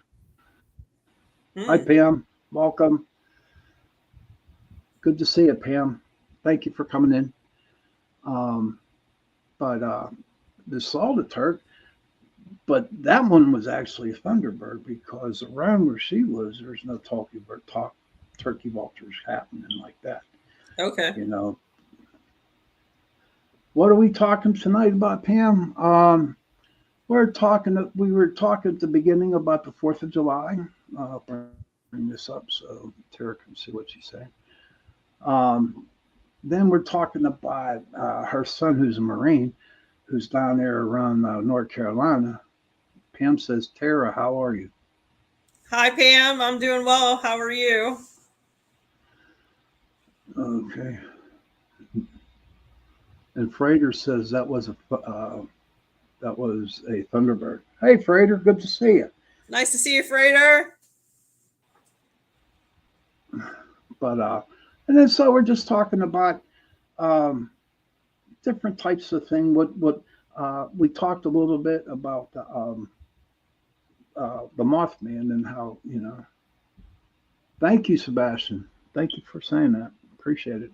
Hi, Mm. Pam. Welcome. Good to see you, Pam. Thank you for coming in. Um, but the salted turkey, but that one was actually a thunderbird because around where she was, there's no turkey vultures happening like that. Okay. You know, what are we talking tonight about, Pam? We were talking at the beginning about the 4th of July. I'll bring this up so Tara can see what she's saying. Um, then we're talking about her son, who's a Marine, who's down there around North Carolina. Pam says, Tara, how are you? Hi, Pam. I'm doing well. How are you? Okay. And Frater says that was a Thunderbird. Hey, Frater, good to see you. Nice to see you, Freighter. But and then so we're just talking about um, different types of thing. What we talked a little bit about the Mothman and how Thank you, Sebastian. Thank you for saying that. Appreciate it.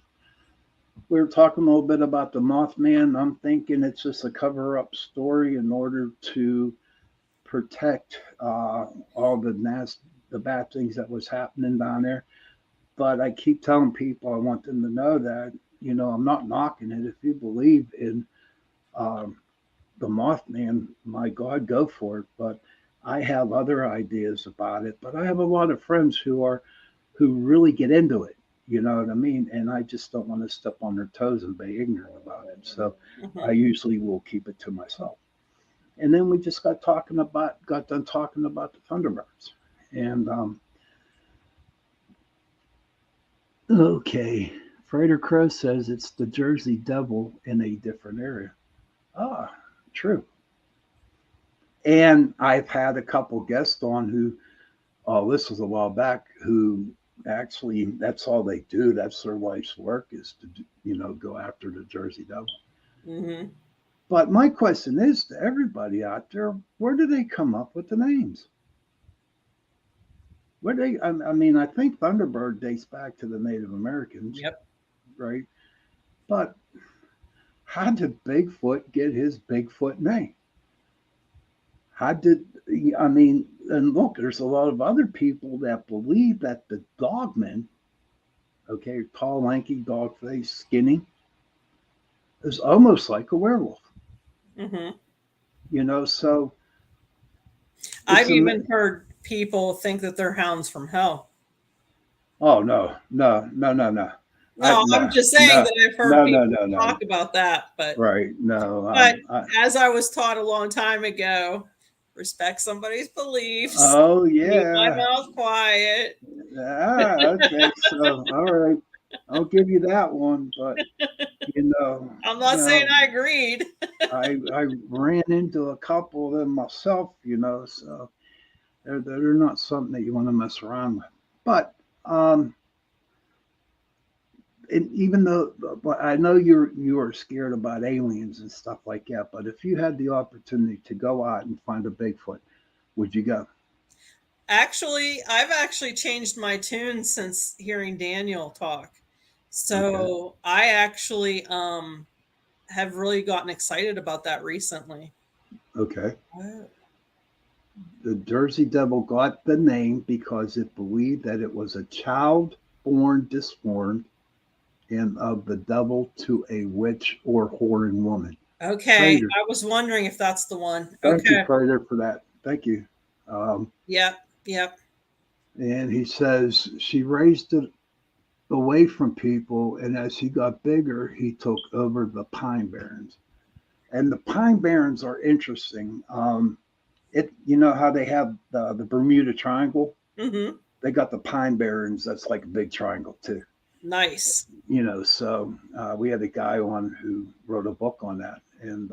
We were talking a little bit about the Mothman. I'm thinking it's just a cover-up story in order to protect all the bad things that was happening down there. But I keep telling people I want them to know that I'm not knocking it. If you believe in um, the Mothman, my God, go for it. But I have other ideas about it. But I have a lot of friends who really get into it. You know what I mean? And I just don't want to step on their toes and be ignorant about it. So I Mm-hmm. usually will keep it to myself. And then we just got done talking about the Thunderbirds. And okay, Freighter Crow says it's the Jersey Devil in a different area. Ah, true. And I've had a couple guests on who, oh, this was a while back, who actually that's all they do. That's their life's work is to go after the Jersey Devil. Mm-hmm. But my question is to everybody out there, where do they come up with the names? I mean, I think Thunderbird dates back to the Native Americans, Yep. right? But how did Bigfoot get his Bigfoot name? How did I mean? And look, there's a lot of other people that believe that the dogman, okay, tall, lanky, dog face, skinny, is almost like a werewolf. Mm-hmm. So I've it's a even heard people think that they're hounds from hell. oh no, no, no, no, no, No, I'm no, just saying no, that I've heard no, no, people no, no, talk about that, right, no, but as I was taught a long time ago, respect somebody's beliefs, oh keep my yeah, mouth quiet. okay, so all right, I'll give you that one, but you know, I'm you not saying know, I agreed. I ran into a couple of them myself, so they're not something that you want to mess around with. But um, and even though I know you are scared about aliens and stuff like that, but if you had the opportunity to go out and find a Bigfoot, would you go? Actually, I've actually changed my tune since hearing Daniel talk. Okay, So I actually have really gotten excited about that recently. okay. Oh. The Jersey Devil got the name because it believed that it was a child born disformed and of the devil to a witch or whoring woman. Okay, Prater. I was wondering if that's the one. Thank you, Okay. Prater, for that. Thank you. Um, Yep, yep. and he says she raised it away from people, and as he got bigger, he took over the Pine Barrens. And the Pine Barrens are interesting. it. You know how they have the Bermuda Triangle? Mm-hmm. They got the Pine Barrens. That's like a big triangle too. Nice. So we had a guy on who wrote a book on that, and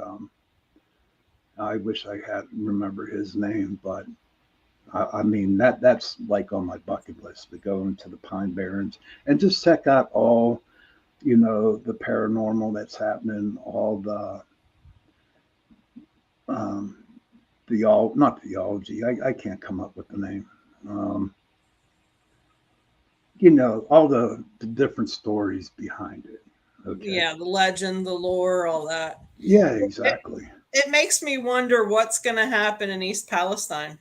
I wish I had remember his name, but I mean that's like on my bucket list to go into the Pine Barrens and just check out all the paranormal that's happening, all um, not theology. I can't come up with the name. Um, all the different stories behind it. Okay. Yeah, the legend, the lore, all that. Yeah, It, exactly. it makes me wonder what's going to happen in East Palestine.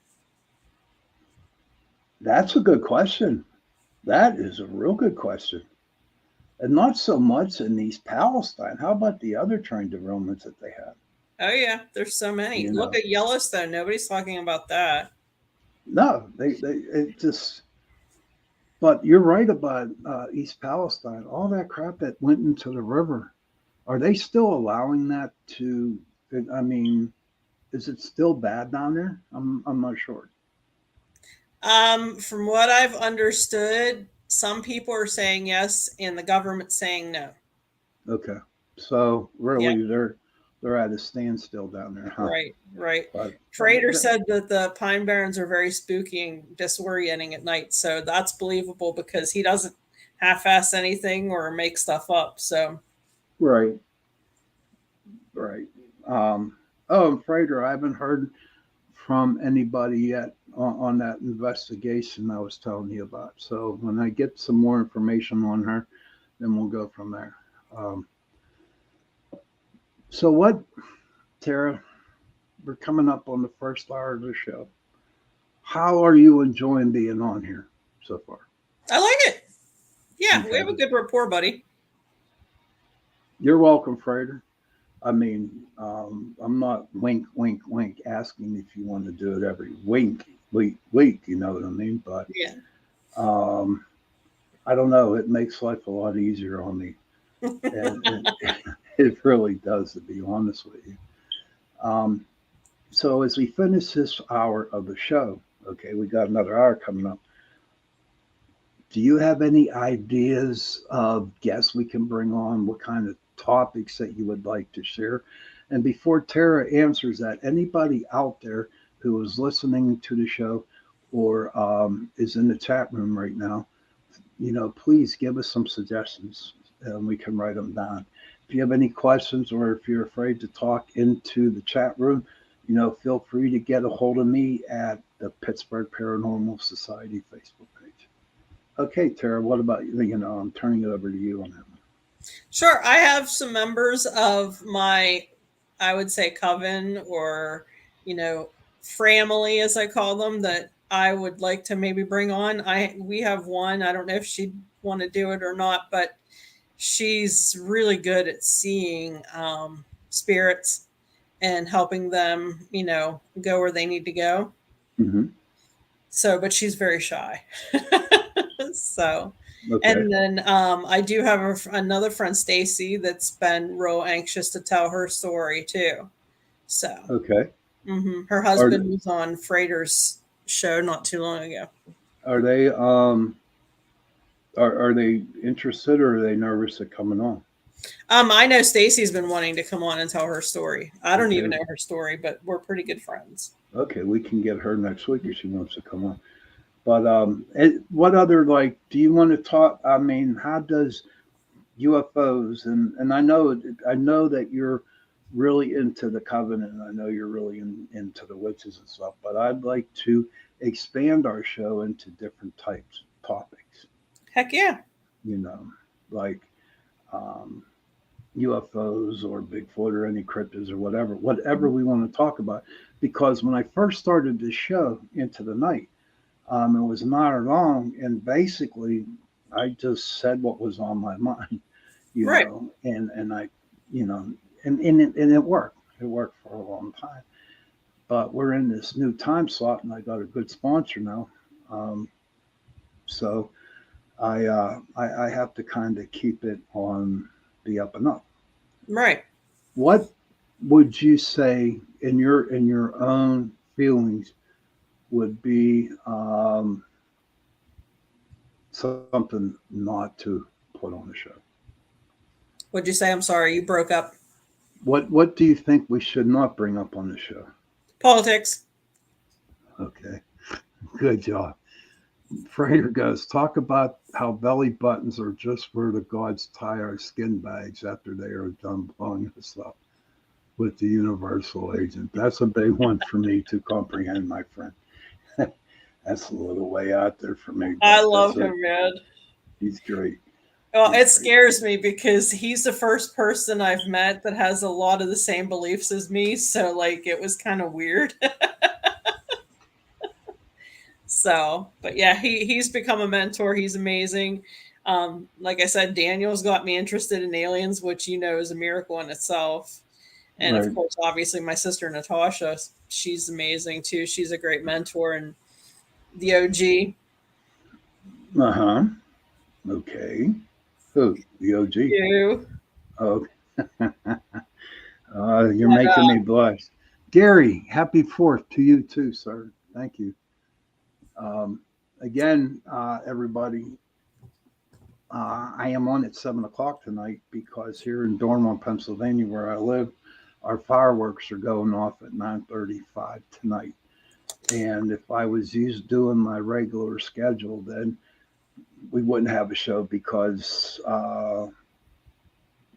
That's a good question. That is a real good question. And not so much in East Palestine. How about the other train derailments that they had? Oh yeah, there's so many. You Look know, at Yellowstone. Nobody's talking about that. no, they it just. But you're right about East Palestine. All that crap that went into the river. Are they still allowing that to? I mean, is it still bad down there? I'm not sure. From what I've understood, some people are saying yes, and the government's saying no. Okay, so Yeah, really they're at a standstill down there, huh? right, right. But Frater said that the Pine Barrens are very spooky and disorienting at night, so that's believable because he doesn't half-ass anything or make stuff up. So right, right. Um, oh, and Frater, I haven't heard from anybody yet on that investigation I was telling you about. So when I get some more information on her, then we'll go from there. Um, so what, Tara? We're coming up on the first hour of the show. How are you enjoying being on here so far? I like it. Yeah, we Okay, have a good rapport, buddy. you're welcome, Frater. I mean, I'm not wink, wink, wink asking if you want to do it every week. You know what I mean? But Yeah. um, I don't know. It makes life a lot easier on me, and it really does, to be honest with you. Um, so as we finish this hour of the show, okay, we got another hour coming up. Do you have any ideas of guests we can bring on? What kind of topics that you would like to share? And before Tara answers that, anybody out there who is listening to the show or is in the chat room right now, please give us some suggestions and we can write them down. If you have any questions or if you're afraid to talk into the chat room, feel free to get a hold of me at the Pittsburgh Paranormal Society Facebook page. Okay, Tara, what about you? I'm turning it over to you on that one. Sure. I have some members of my, I would say, coven or, you know, family, as I call them, that I would like to maybe bring on. We have one. I don't know if she'd want to do it or not, but she's really good at seeing spirits and helping them, go where they need to go. Mm-hmm. So, but she's very shy. So, Okay. and then I do have another friend, Stacy, that's been real anxious to tell her story too. So, Okay. her Are husband was on Frater's show not too long ago. are they are they interested or are they nervous at coming on? I know Stacy's been wanting to come on and tell her story. I don't Okay. even know her story, but we're pretty good friends. Okay, we can get her next week if she wants to come on. But what other do you want to talk? I mean, how does UFOs and I know that you're really into the covenant. I know you're really into the witches and stuff. But I'd like to expand our show into different types of topics. Heck yeah. You know, like um, UFOs or Bigfoot or any cryptids or whatever we want to talk about. Because when I first started this show, Into the Night, it was an hour long, and basically, I just said what was on my mind, Right. and I, you know, and it worked. It worked for a long time. But we're in this new time slot, and I got a good sponsor now, so I have to kind of keep it on the up and up. Right. What would you say in your own feelings would be something not to put on the show. What'd you say? I'm sorry, you broke up. What do you think we should not bring up on the show? Politics. Okay, good job. Frater goes, talk about how belly buttons are just where the gods tie our skin bags after they are done blowing us up with the universal agent. That's a big one for me to comprehend, my friend. That's a little way out there for me, I but love him, man. he's great. Well, He's it great. scares me because he's the first person I've met that has a lot of the same beliefs as me. So, like, it was kind of weird. So, but yeah, he's become a mentor. He's amazing. Like I said, Daniel's got me interested in aliens, which is a miracle in itself. And of Right. course, obviously, my sister Natasha, she's amazing too. She's a great mentor and the OG. Uh huh. Okay. Who? The OG. You. Oh, you're But, making me blush. Gary, happy 4th to you too, sir. Thank you. Um, again, everybody, I am on at 7 o'clock tonight because here in Dormont, Pennsylvania, where I live, our fireworks are going off at 9:35 tonight. And if I was used doing my regular schedule, then we wouldn't have a show because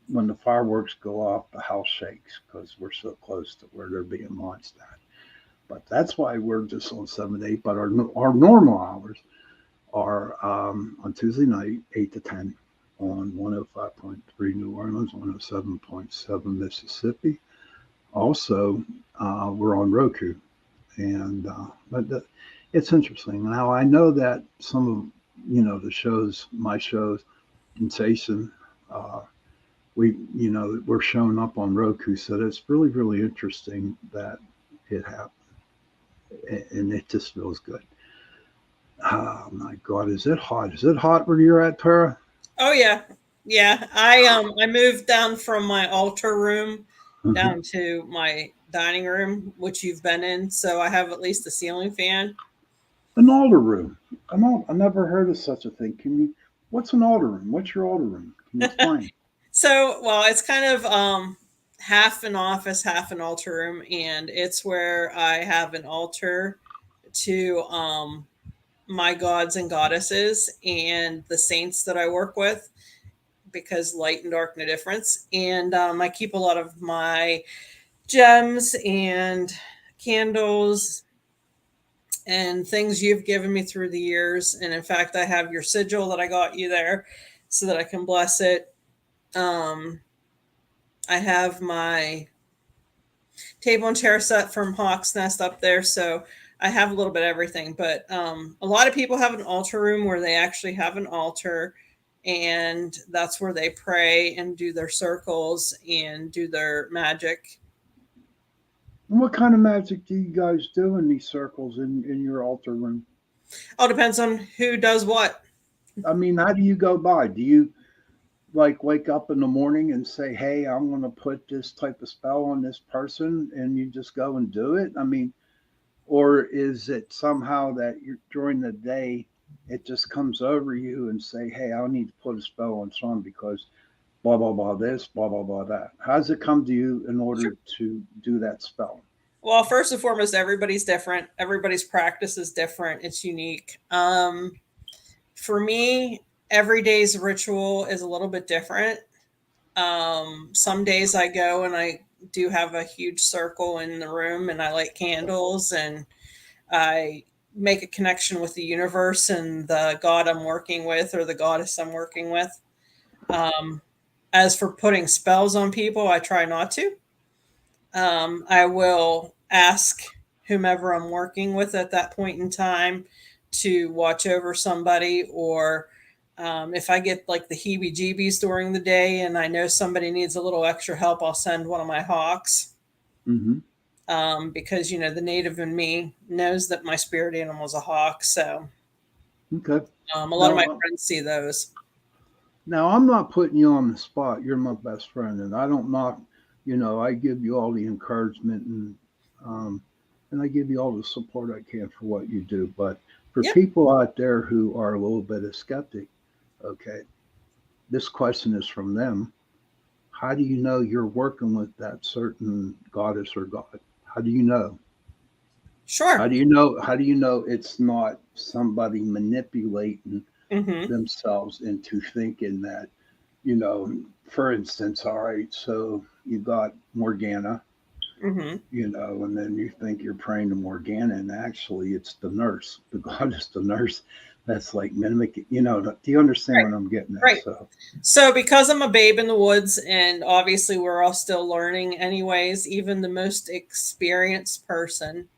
when the fireworks go off, the house shakes because we're so close to where they're being launched at. But that's why we're just on 7 to 8. But our normal hours are on Tuesday night, 8 to 10 on 105.3 New Orleans, 107.7 Mississippi. Also, we're on Roku. And it's interesting. Now, I know that some of, the shows, my shows, Sensation, uh, we're showing up on Roku. So it's really, really interesting that it happened. And it just feels good. Oh my God, is it hot? Is it hot where you're at, Tara? oh yeah, yeah. I moved down from my altar room Mm-hmm. down to my dining room, which you've been in. So I have at least a ceiling fan. An altar room. I never heard of such a thing. What's an altar room? What's your altar room? Can you explain? So, well, it's kind of half an office, half an altar room, and it's where I have an altar to my gods and goddesses and the saints that I work with because light and dark no difference. And I keep a lot of my gems and candles and things you've given me through the years. And in fact, I have your sigil that I got you there so that I can bless it. Um, I have my table and chair set from Hawk's Nest up there. So I have a little bit of everything. But a lot of people have an altar room where they actually have an altar and that's where they pray and do their circles and do their magic. And what kind of magic do you guys do in these circles in your altar room? All depends on who does what. I mean, how do you go by? Do you like wake up in the morning and say, "Hey, I'm going to put this type of spell on this person," and you just go and do it? I mean, or is it somehow that you're during the day it just comes over you and say, "Hey, I need to put a spell on someone because blah blah blah this, blah blah blah that." How does it come to you in Sure. order to do that spell? Well, first and foremost, everybody's different. Everybody's practice is different. It's unique. For me, every day's ritual is a little bit different. Some days I go and I do have a huge circle in the room and I light candles and I make a connection with the universe and the God I'm working with or the goddess I'm working with. Um, as for putting spells on people, I try not to. I will ask whomever I'm working with at that point in time to watch over somebody, or if I get like the heebie jeebies during the day and I know somebody needs a little extra help, I'll send one of my hawks Mm-hmm. because, the native in me knows that my spirit animal is a hawk. So Okay. a lot of Now, my friends see those. now I'm not putting you on the spot. You're my best friend, and I don't knock. I give you all the encouragement and um, and I give you all the support I can for what you do. But for Yep. people out there who are a little bit of skeptic, okay, this question is from them. How do you know you're working with that certain goddess or god? How do you know? How Sure. do you know? How do you know it's not somebody manipulating Mm-hmm. themselves into thinking that, you know, for instance, all right, so you got Morgana, Mm-hmm. you know, and then you think you're praying to Morgana, and actually it's the nurse, the goddess, the nurse that's like mimicking, you know, do you understand Right. what I'm getting at? Right. So, So, because I'm a babe in the woods, and obviously we're all still learning, anyways, even the most experienced person,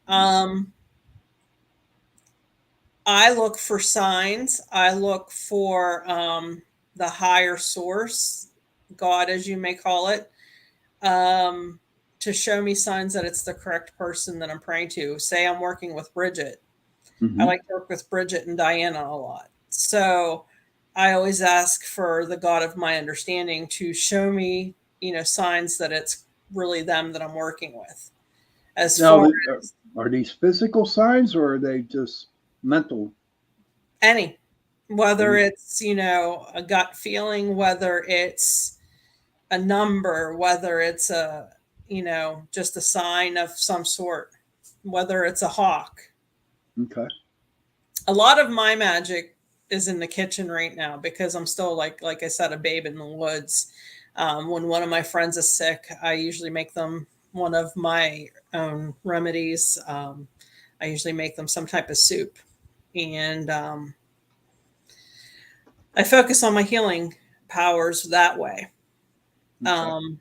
um, I look for signs. I look for the higher source, God, as you may call it, um, to show me signs that it's the correct person that I'm praying to. Say I'm working with Bridget. I mm-hmm. like to work with Bridget and Diana a lot. So I always ask for the God of my understanding to show me, signs that it's really them that I'm working with. As Now, far as are these physical signs or are they just mental? any, whether Any? it's, a gut feeling, whether it's a number, whether it's just a sign of some sort, whether it's a hawk. Okay. A lot of my magic is in the kitchen right now because I'm still like I said, a babe in the woods. When one of my friends is sick, I usually make them one of my own remedies. I usually make them some type of soup, and I focus on my healing powers that way. Okay. Um,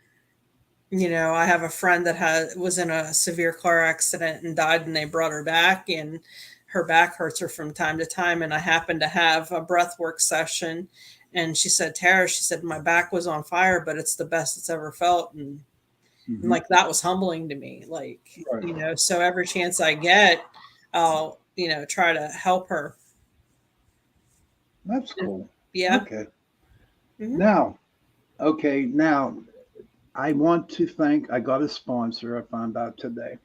I have a friend that was in a severe car accident and died, and they brought her back, and her back hurts her from time to time. And I happened to have a breath work session, and she said, Tara, she said, my back was on fire, but it's the best it's ever felt. And Mm-hmm. like, that was humbling to me. Like, Right. so every chance I get, I'll, try to help her. That's cool. Yeah. Okay. Hmm. Now, okay. Now, I want to thank, I got a sponsor I found out today.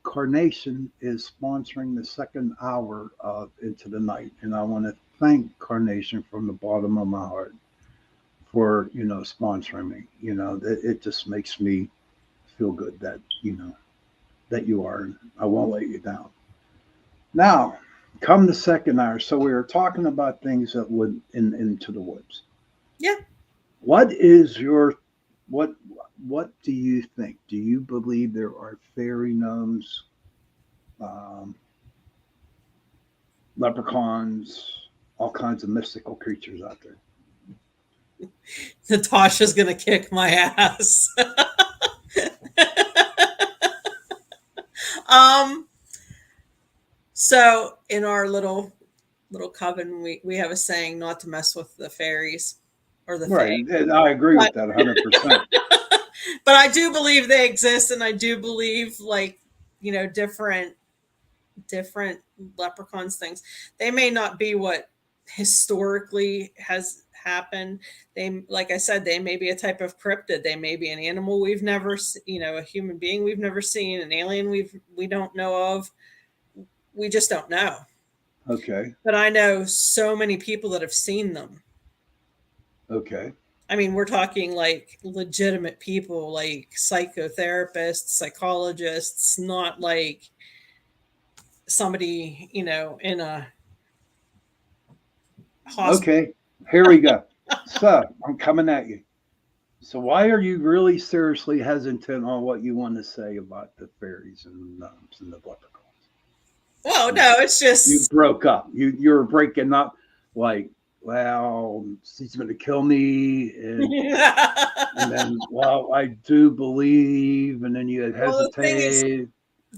Carnation is sponsoring the second hour of Into the Night. And I want to thank Carnation from the bottom of my heart for, you know, sponsoring me. You know, it just makes me feel good that, you know, that you are. And I won't let you down. Now, come the second hour. So we were talking about things that would into the woods. Yeah. What is your what what do you think? Do you believe there are fairy gnomes, um, leprechauns, all kinds of mystical creatures out there? Natasha's going to kick my ass. um, So in our little coven, we have a saying not to mess with the fairies or the Right, fae. and I agree But with that 100%. but I do believe they exist, and I do believe, like, different leprechauns things. They may not be what historically has happened. They, like I said, they may be a type of cryptid. They may be an animal we've never a human being we've never seen, an alien we don't know of. We just don't know. Okay, But I know so many people that have seen them. okay, I mean, we're talking like legitimate people, like psychotherapists, psychologists, not like somebody, in a hospital. okay. Here we go. So I'm coming at you. So why are you really seriously hesitant on what you want to say about the fairies and the gnomes and the leprechauns? Well, You no, it's you just broke up. You're breaking up like, well, he's going to kill me, and then, well, I do believe, and then you well, the thing is, hesitate.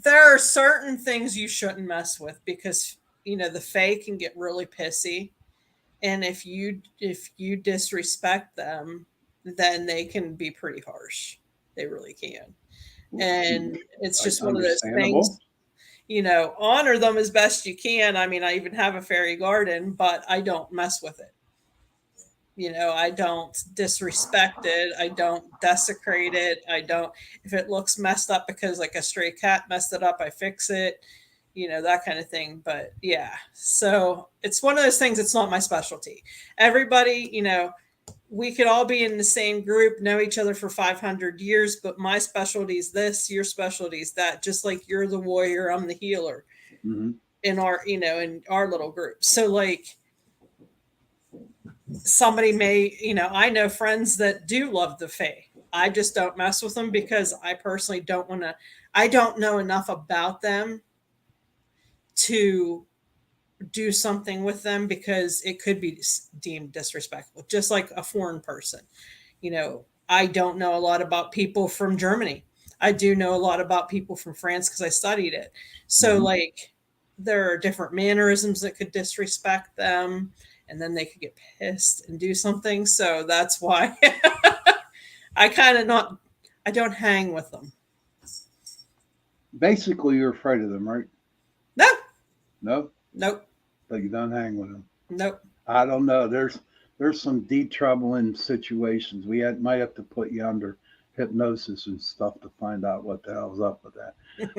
there are certain things you shouldn't mess with because the fae can get really pissy, and if you disrespect them, then they can be pretty harsh. They really can. And it's just one of those Understandable. things, honor them as best you can. I mean, I even have a fairy garden, but I don't mess with it. I don't disrespect it. I don't desecrate it. I don't, if it looks messed up because like a stray cat messed it up, I fix it, that kind of thing. But yeah, so it's one of those things. It's not my specialty. Everybody, we could all be in the same group, know each other for 500 years, but my specialty is this, your specialty is that. Just like you're the warrior, I'm the healer Hmm. in our little group. So like somebody may, I know friends that do love the Fae. I just don't mess with them because I personally don't want to. I don't know enough about them to do something with them because it could be deemed disrespectful, just like a foreign person. I don't know a lot about people from Germany. I do know a lot about people from France because I studied it. So, Hmm. like, there are different mannerisms that could disrespect them, and then they could get pissed and do something. So that's why I kind of not, I don't hang with them. Basically, you're afraid of them, right? No, No, nope, but you don't hang with them. nope. I don't know. There's some deep troubling situations. Might have to put you under hypnosis and stuff to find out what the hell's up with that.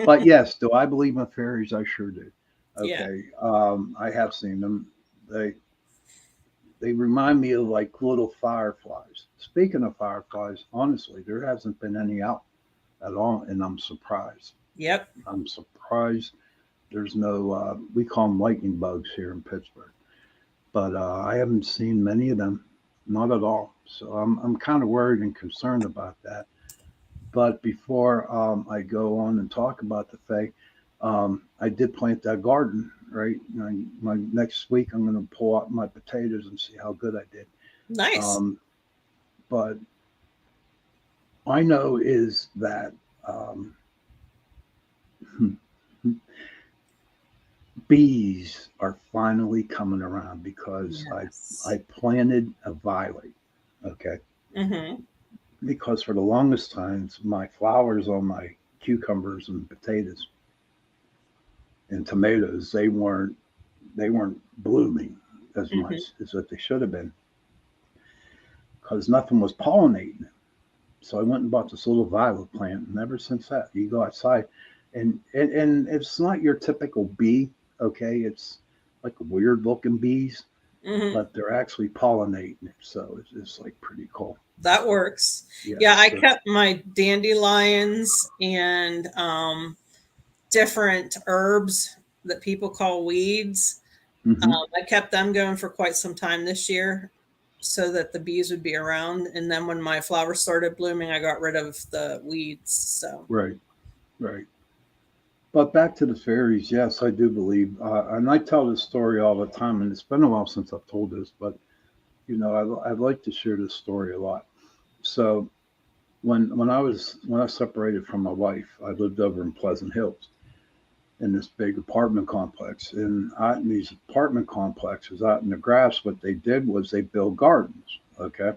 But yes, do I believe in fairies? I sure do. Yeah, Okay, I have seen them. They they remind me of like little fireflies. Speaking of fireflies, honestly, there hasn't been any out at all, and I'm surprised. yep. I'm surprised there's no. We call them lightning bugs here in Pittsburgh, but I haven't seen many of them, not at all. So I'm kind of worried and concerned about that. But before I go on and talk about the Fae, I did plant that garden, right? My next week, I'm going to pull out my potatoes and see how good I did. Nice. Um, but I know is that um, bees are finally coming around because I Yes. planted a violet. Okay, Mm-hmm. because for the longest times my flowers on my cucumbers and potatoes and tomatoes they weren't blooming as Mm-hmm. much as what they should have been because nothing was pollinating it. So I went and bought this little violet plant, and ever since that, you go outside, and it's not your typical bee. Okay, it's like weird looking bees, Mm-hmm. but they're actually pollinating it. So it's like pretty cool. That So works. Yeah, yes, I kept my dandelions and different herbs that people call weeds. hmm I kept them going for quite some time this year so that the bees would be around. And then when my flowers started blooming, I got rid of the weeds. So, right, right. But back to the fairies, yes, I do believe, and I tell this story all the time, and it's been a while since I've told this, but I'd like to share this story a lot. So when I separated from my wife, I lived over in Pleasant Hills in this big apartment complex, and out in these apartment complexes, out in the grass, what they did was they built gardens, okay,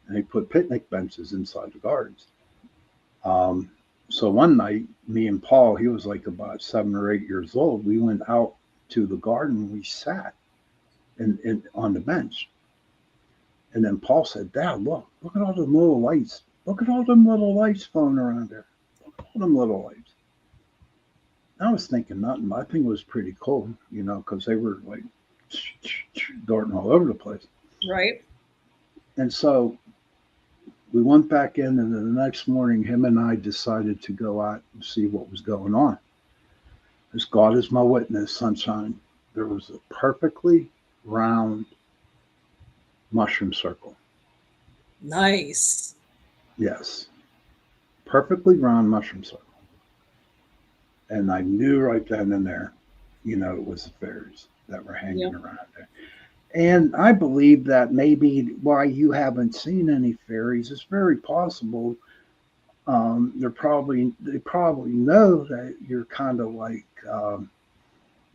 and they put picnic benches inside the gardens. Um, so one night, me and Paul, he was like about 7 or 8 years old. We went out to the garden. We sat on the bench, and then Paul said, "Dad, look at all them little lights. Look at all them little lights floating around there. Look at all them little lights." I was thinking nothing. I think it was pretty cool, because they were like darting all over the place. right. And so we went back in, and then the next morning, him and I decided to go out and see what was going on. As God is my witness, sunshine, there was a perfectly round mushroom circle. Nice. Yes, perfectly round mushroom circle. And I knew right then and there, it was the fairies that were hanging Yep. around there. And I believe that maybe why you haven't seen any fairies is very possible. They probably know that you're kind of like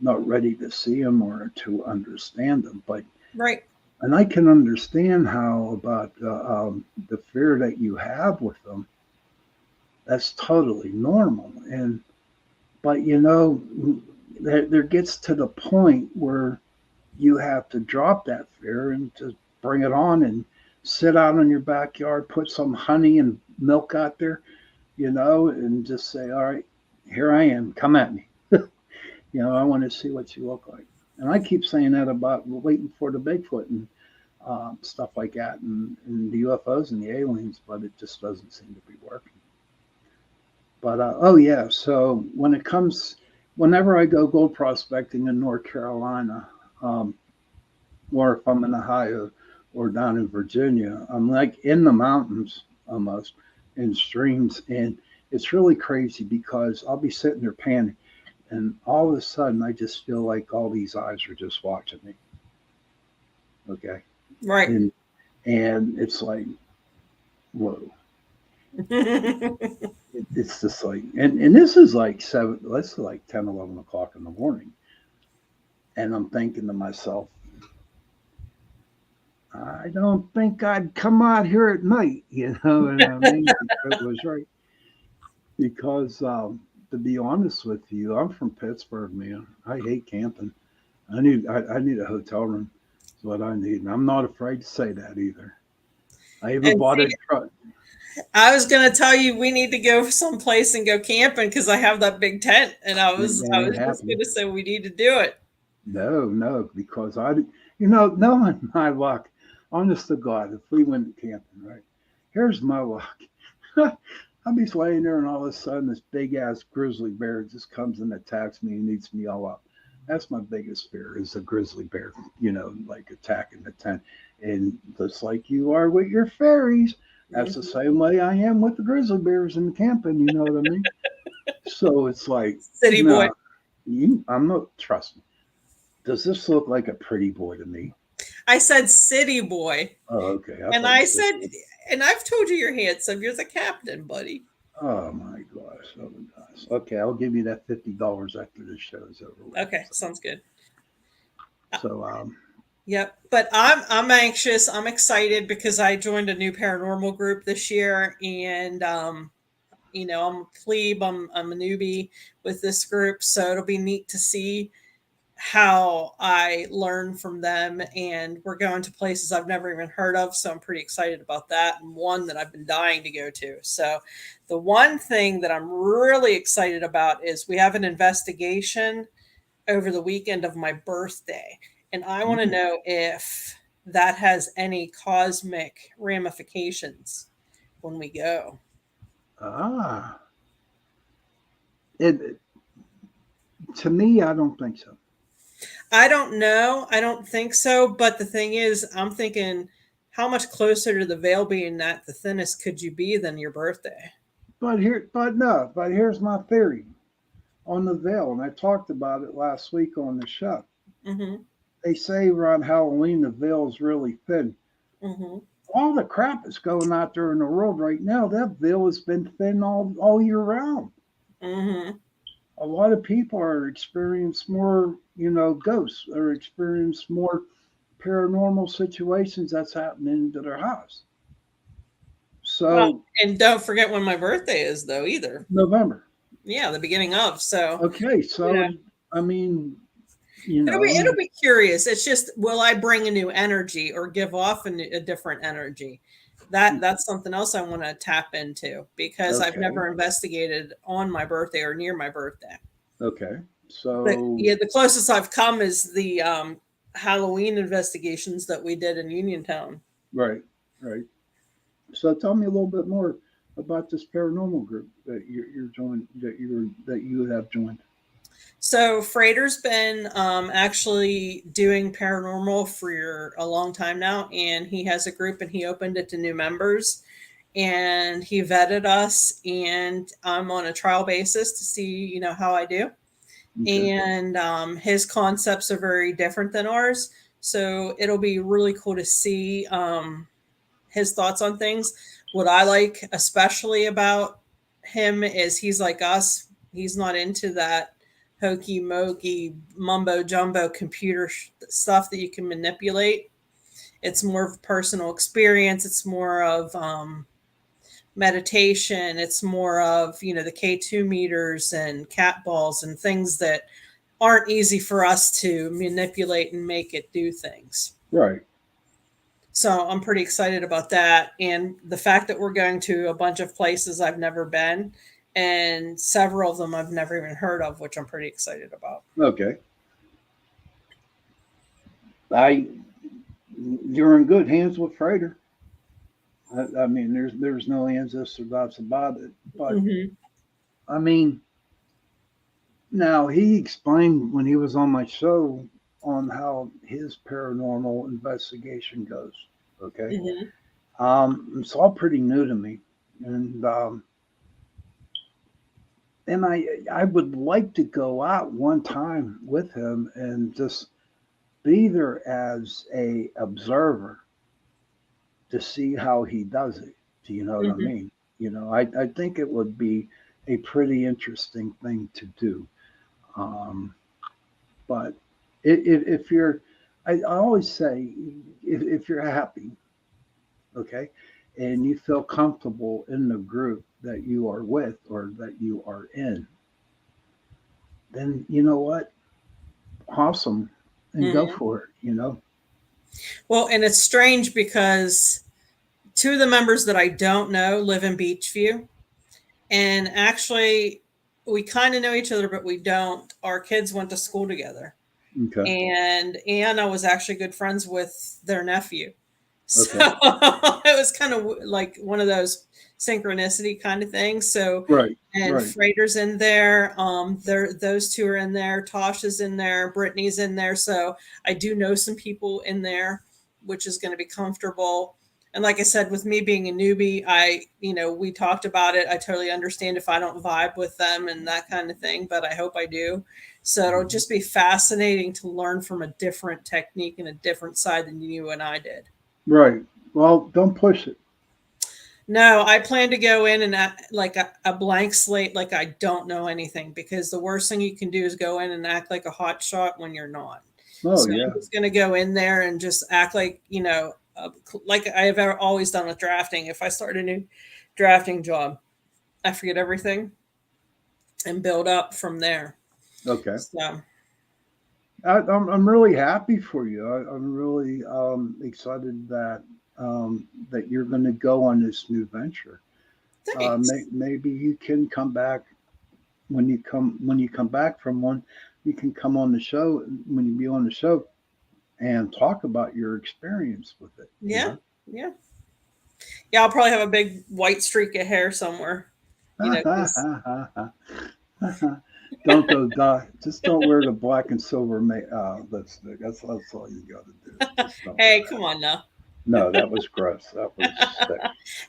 not ready to see them or to understand them. But Right. and I can understand how about the fear that you have with them. That's totally normal. And but there gets to the point where you have to drop that fear and to bring it on and sit out in your backyard, put some honey and milk out there, and just say, all right, here I am, come at me. I want to see what you look like. And I keep saying that about waiting for the Bigfoot and stuff like that, and the UFOs and the aliens, but it just doesn't seem to be working. But oh yeah, so whenever I go gold prospecting in North Carolina, um, or if I'm in Ohio or down in Virginia, I'm like in the mountains almost in streams, and it's really crazy because I'll be sitting there panning, and all of a sudden I just feel like all these eyes are just watching me. Okay, Right. and it's like, whoa. It's just like, and this is like let's like 10, 11 o'clock in the morning, and I'm thinking to myself, I don't think I'd come out here at night. You know what I mean? It was right because, to be honest with you, I'm from Pittsburgh, man. I hate camping. I need a hotel room. That's what I need, and I'm not afraid to say that either. I even And bought see, a truck. I was gonna tell you we need to go someplace and go camping because I have that big tent, and I It was I ain't was just happening. gonna say we need to do it. No, no, because knowing my luck, honest to God, if we went camping, right? Here's my luck. I'll be laying there, and all of a sudden, this big ass grizzly bear just comes and attacks me and eats me all up. That's my biggest fear is a grizzly bear, like attacking the tent. And just like you are with your fairies, that's the Mhm. same way I am with the grizzly bears in the camping. You know what I mean? So it's like, City boy. no, I'm not. Trust me. Does this look like a pretty boy to me? I said city boy, Oh, okay. I and thought you I said, said, and I've told you you're handsome. You're the captain, buddy. oh my gosh. Oh my gosh. Okay, I'll give you that $50 after this show is over with. Okay, sounds good. So, Yep. But I'm anxious. I'm excited because I joined a new paranormal group this year, and I'm a plebe. I'm a newbie with this group, so it'll be neat to see how I learn from them. And we're going to places I've never even heard of, so I'm pretty excited about that, and one that I've been dying to go to. So the one thing that I'm really excited about is we have an investigation over the weekend of my birthday. And I want to mm, know if that has any cosmic ramifications when we go. ah, it to me, I don't think so. I don't know. I don't think so. But the thing is, I'm thinking, how much closer to the veil being at the thinnest could you be than your birthday? But here's my theory on the veil, and I talked about it last week on the show. Mm-hmm. They say around Halloween the veil is really thin. Mm-hmm. All the crap that's going out there in the world right now, that veil has been thin all year round. Mm-hmm. A lot of people are experiencing more, ghosts or experience more paranormal situations that's happening to their house. Well, So and don't forget when my birthday is, though, either. November. Yeah, the beginning of. So, Okay, you know, so I mean, you it'll be know, it'll be curious. It's just, will I bring a new energy or give off a different energy? That's something else I want to tap into because I've okay, never investigated on my birthday or near my birthday. okay. But So yeah, the closest I've come is the Halloween investigations that we did in Uniontown. right, right. So tell me a little bit more about this paranormal group that you're joined that you have joined. So Freighter's been actually doing paranormal for a long time now, and he has a group, and he opened it to new members, and he vetted us, and I'm on a trial basis to see how I do. Okay, And his concepts are very different than ours, so it'll be really cool to see his thoughts on things. What I like especially about him is he's like us. He's not into that hokey mokey mumbo jumbo computer stuff that you can manipulate. It's more of personal experience. It's more of meditation. It's more of the K2 meters and cat balls and things that aren't easy for us to manipulate and make it do things. right. So I'm pretty excited about that. And the fact that we're going to a bunch of places I've never been, and several of them I've never even heard of, which I'm pretty excited about. Okay. I You're in good hands with Freighter. I mean, there's no ands, ifs, or buts about it. But Hmm. I mean, now he explained when he was on my show on how his paranormal investigation goes. Okay, Hmm. it's all pretty new to me, and I would like to go out one time with him and just be there as a observer to see how he does it. Do you know what I Hmm. mean? I think it would be a pretty interesting thing to do. Um, but if you're, I always say, if you're happy, okay, and you feel comfortable in the group that you are with or that you are in, then you know what? Awesome. And go Hmm. for it. Well, and it's strange because two of the members that I don't know live in Beachview. And actually, we kind of know each other, but we don't. Our kids went to school together. Okay. And Anna was actually good friends with their nephew. So Okay. it was kind of like one of those synchronicity kind of things. So, Right. and Right. Freighter's in there. Those two are in there. Tosh is in there. Brittany's in there. So I do know some people in there, which is going to be comfortable. And like I said, with me being a newbie, we talked about it. I totally understand if I don't vibe with them and that kind of thing, but I hope I do. So it'll Mhm. just be fascinating to learn from a different technique and a different side than you and I did. Right. Well, don't push it. No, I plan to go in and act like a blank slate, like I don't know anything, because the worst thing you can do is go in and act like a hot shot when you're not. Oh, So I'm yeah. just going to go in there and just act like, like I have always done with drafting. If I start a new drafting job, I forget everything and build up from there. Okay. So, I'm really happy for you. I'm really excited that you're going to go on this new venture. thanks. Maybe you can come back when you come back from one. You can come on the show when you be on the show and talk about your experience with it. Yeah. Yeah. Yeah. I'll probably have a big white streak of hair somewhere, because Don't go die. Just don't wear the black and silver lipstick. That's all you got to do. Just don't wear hey, that. come on now. No, that was gross. That was sick.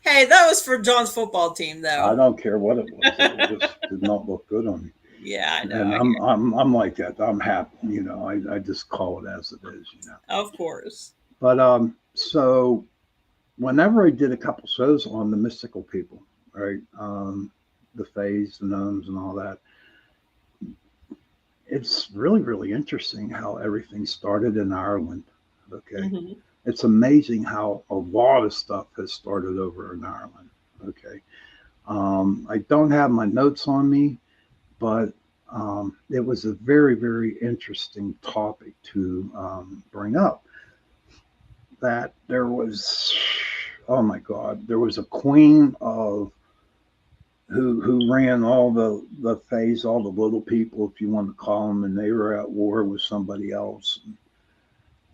Hey, that was for John's football team, I though. don't care what it was. It just did not look good on me. Yeah, I know. And I'm like that. I'm happy. I just call it as it is. Of course. But so whenever I did a couple shows on the mystical people, right, the fays, the gnomes, and all that, it's really really interesting how everything started in Ireland. Okay, Hmm. it's amazing how a lot of stuff has started over in Ireland. Okay, I don't have my notes on me, but it was a very, very interesting topic to bring up. That there was, oh my God, there was a queen of who ran all the phase, all the little people, if you want to call them, and they were at war with somebody else.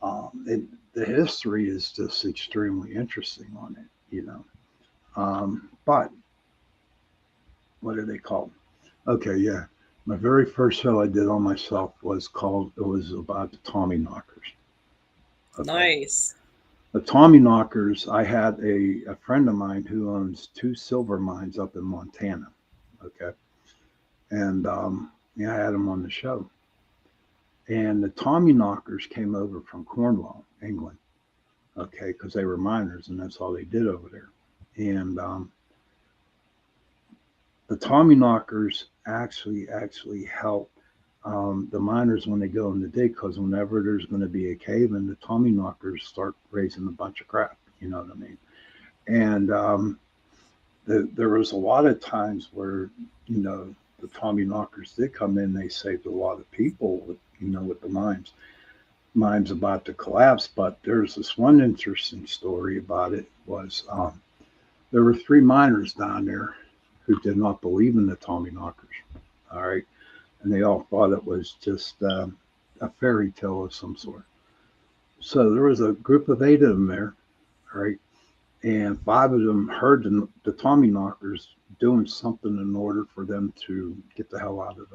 The history is just extremely interesting on it. But what are they called? Okay, yeah. My very first show I did on myself it was about the Tommy Knockers. Okay. Nice. The Tommy Knockers, I had a friend of mine who owns two silver mines up in Montana. Okay. And yeah, I had him on the show. And the Tommy Knockers came over from Cornwall, England. Okay. Because they were miners and that's all they did over there. And the Tommy Knockers actually help the miners when they go in the dig because whenever there's going to be a cave in, the Tommy Knockers start raising a bunch of crap. You know what I mean? And there was a lot of times where the Tommy Knockers did come in. They saved a lot of people with the mines. mine's about to collapse. But there's this one interesting story about it was there were three miners down there who did not believe in the Tommy knockers. All right, and they all thought it was just a fairy tale of some sort. So there was a group of eight of them there, all right, and five of them heard the Tommy knockers doing something in order for them to get the hell out of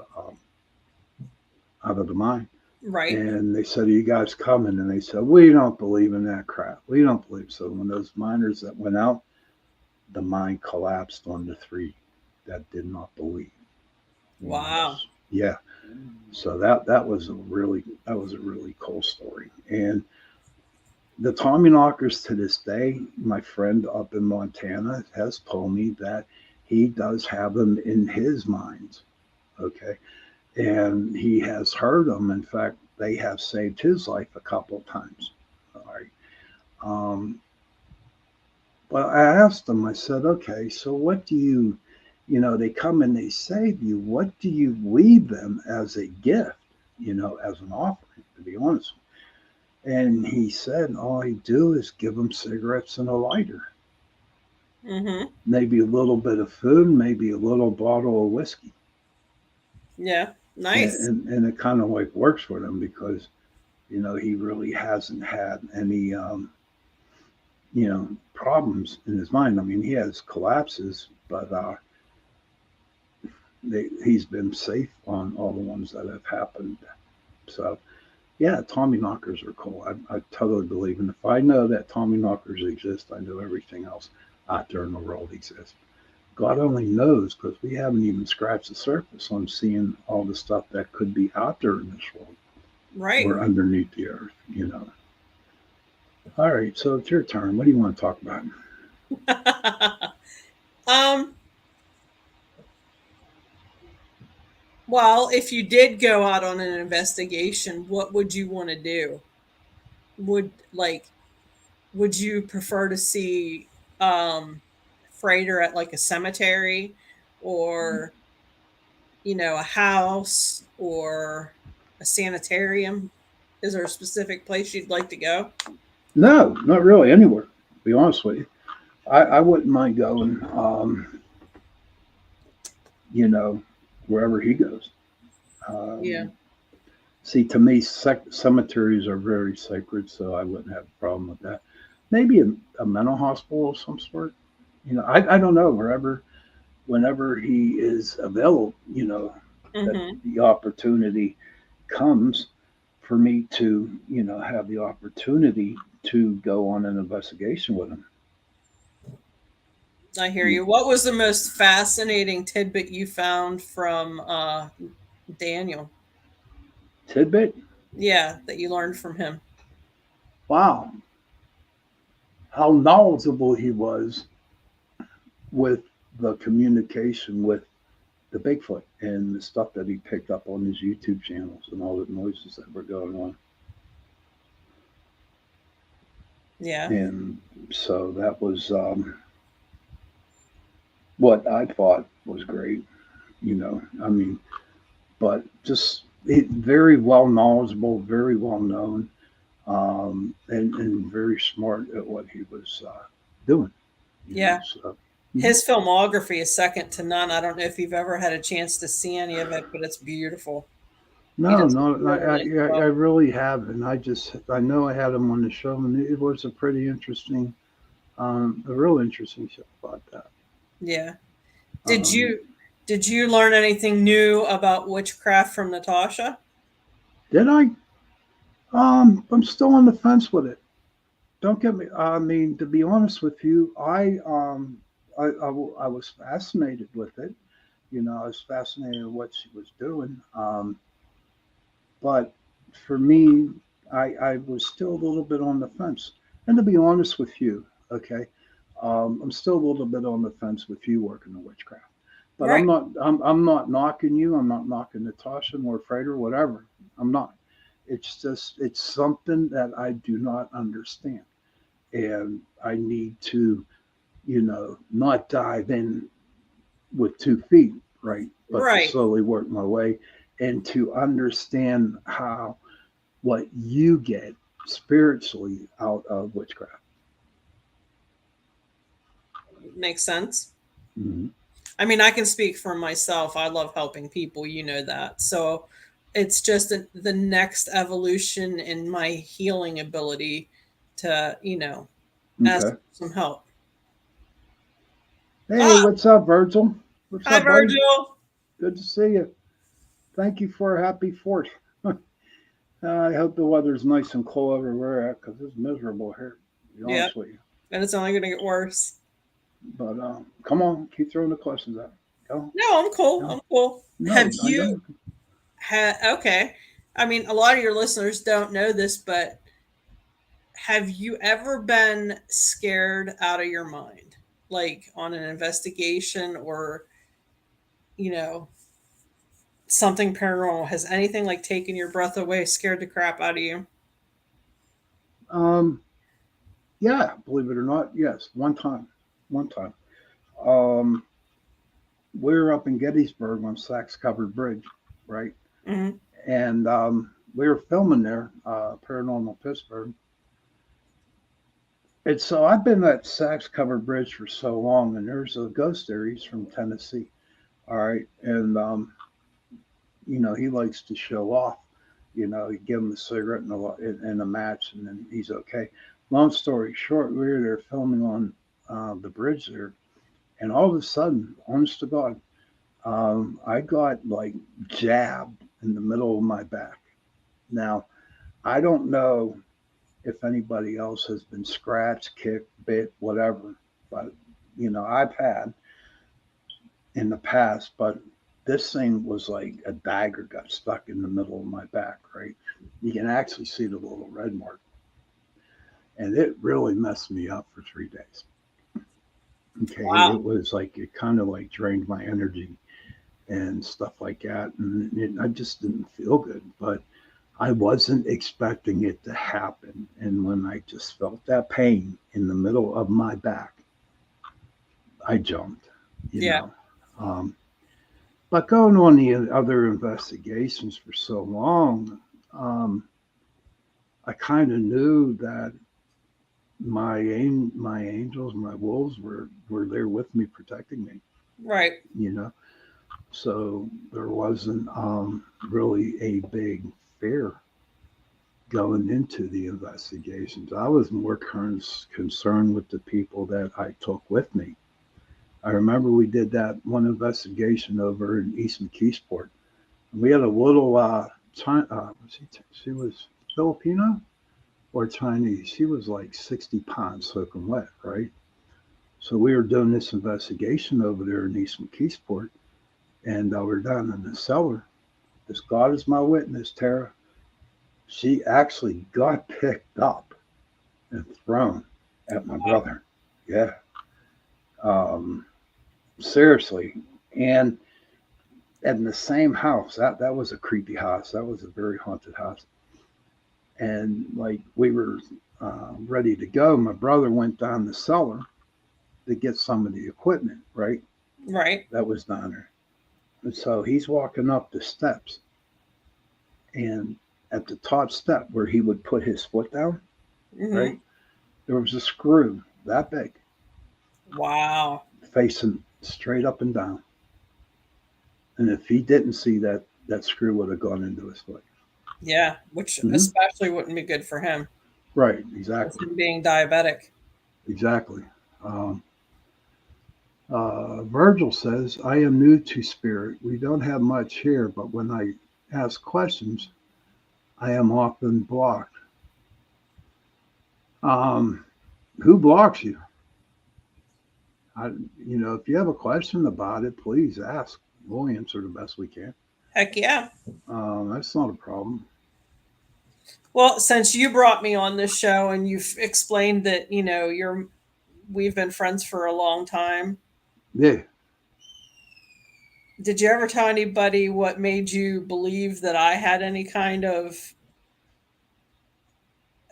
the mine. Right. And they said, "Are you guys coming?" And they said, "We don't believe in that crap. We don't believe." So when those miners that went out, the mine collapsed on the three that did not believe. You know, Wow. yeah. So that was a really cool story. And the Tommyknockers to this day, my friend up in Montana has told me that he does have them in his minds. Okay. And he has heard them. In fact, they have saved his life a couple of times. All right. Um, but I asked him, I said, okay, so what do they come and they save you. What do you leave them as a gift, as an offering, to be honest? And he said, all I do is give them cigarettes and a lighter, Mm-hmm. maybe a little bit of food, maybe a little bottle of whiskey. Yeah. And, Nice. and it kind of like works for them because, he really hasn't had any, problems in his mind. I mean, he has collapses, but he's been safe on all the ones that have happened. So, yeah, Tommy knockers are cool. I totally believe in. If I know that Tommy knockers exist, I know everything else out there in the world exists. God only knows because we haven't even scratched the surface on seeing all the stuff that could be out there in this world Right. or underneath the earth. All right, so it's your turn. What do you want to talk about? um. Well, if you did go out on an investigation, what would you want to do? Would like would you prefer to see freighter at like a cemetery, or a house, or a sanitarium? Is there a specific place you'd like to go? No, not really anywhere. To be honest with you, I wouldn't mind going. You know, wherever he goes. Yeah. Um, See, to me, cemeteries are very sacred, so I wouldn't have a problem with that. Maybe a mental hospital of some sort. I don't know. Whenever he is available, that Mm-hmm. the opportunity comes for me to, have the opportunity to go on an investigation with him. I hear You you. What was the most fascinating tidbit you found from Daniel? Tidbit? Yeah, that you learned from him. Wow, how knowledgeable he was with the communication with the Bigfoot and the stuff that he picked up on his YouTube channels and all the noises that were going on. Yeah. And so that was what I thought was great. I mean, but just very well knowledgeable, very well known, and very smart at what he was doing. Yeah. So mhm. His filmography is second to none. I don't know if you've ever had a chance to see any of it, but it's beautiful. He No, does no, a really nice I job. really haven't. I know I had him on the show, and it was a pretty interesting, a real interesting show about that. Yeah. Did Um, you did you learn anything new about witchcraft from Natasha? did I? I'm still on the fence with it. Don't get me. I mean, to be honest with you, I was fascinated with it. I was fascinated with what she was doing. But for me, I was still a little bit on the fence. And to be honest with you, okay, I'm still a little bit on the fence with you working the witchcraft. But I'm Right. not. I'm not knocking you. I'm not knocking Natasha nor Frater, whatever. I'm not. It's just it's something that I do not understand, and I need to, not dive in with 2 feet, right? But to Right. slowly work my way and to understand how, what you get spiritually out of witchcraft. Makes sense. Mm-hmm. I mean, I can speak for myself. I love helping people, you know that. So it's just the next evolution in my healing ability to, ask Okay. for some help. Hey, Ah, what's up, Virgil? What's hi, up, buddy? Virgil. Good to see you. Thank you for a happy fourth. I hope the weather's nice and cool everywhere because it's miserable here, to be Yep. honest with you. And it's only going to get worse. But come on, keep throwing the questions out. Go, No, I'm cool. go. I'm cool. Have No, I you don't. had, okay. I mean, a lot of your listeners don't know this, but have you ever been scared out of your mind? Like on an investigation or, you know, something paranormal? Has anything like taken your breath away, scared the crap out of you? Um, yeah, believe it or not, yes. One time. Um, we were up in Gettysburg on Sachs Covered Bridge, right? Hmm. And we were filming there, Paranormal Pittsburgh. And so I've been at Sachs Covered Bridge for so long, and there's a ghost there. He's from Tennessee, all right, and he likes to show off. You give him a cigarette and a match, and then he's okay. Long story short, we were there filming on the bridge there, and all of a sudden, honest to God, I got like jabbed in the middle of my back. Now, I don't know if anybody else has been scratched, kicked, bit, whatever, but I've had in the past, but this thing was like a dagger got stuck in the middle of my back, right? You can actually see the little red mark. And it really messed me up for 3 days. Okay. Wow. It was like, it kind of like drained my energy and stuff like that. And I just didn't feel good, but I wasn't expecting it to happen. And when I just felt that pain in the middle of my back, I jumped, you Yeah. know. Um, But going on the other investigations for so long, um, I kind of knew that my angels, my wolves were there with me, protecting me. Right. You know, so there wasn't really a big fear going into the investigations. I was more concerned with the people that I took with me. I remember we did that one investigation over in East McKeesport. We had a little she was Filipino or Chinese. She was like 60 pounds soaking wet, right? So we were doing this investigation over there in East McKeesport, and we're down in the cellar. This God is my witness, Tara. She actually got picked up and thrown at my brother. Yeah, um, seriously. And in the same house, that was a creepy house. That was a very haunted house. And like we were ready to go, my brother went down the cellar to get some of the equipment, right? Right. That was down there. And so he's walking up the steps, and at the top step where he would put his foot down, Hmm. right, there was a screw that big Wow. facing straight up and down. And if he didn't see that, that screw would have gone into his foot. Yeah. Which Mm-hmm. especially wouldn't be good for him Right, with exactly, him being diabetic. exactly. Virgil says, I am new to spirit. We don't have much here, but when I ask questions, I am often blocked. Um, who blocks you? I, if you have a question about it, please ask. We'll answer the best we can. Heck yeah. That's not a problem. Well, since you brought me on this show and you've explained that, we've been friends for a long time. Yeah. Did you ever tell anybody what made you believe that I had any kind of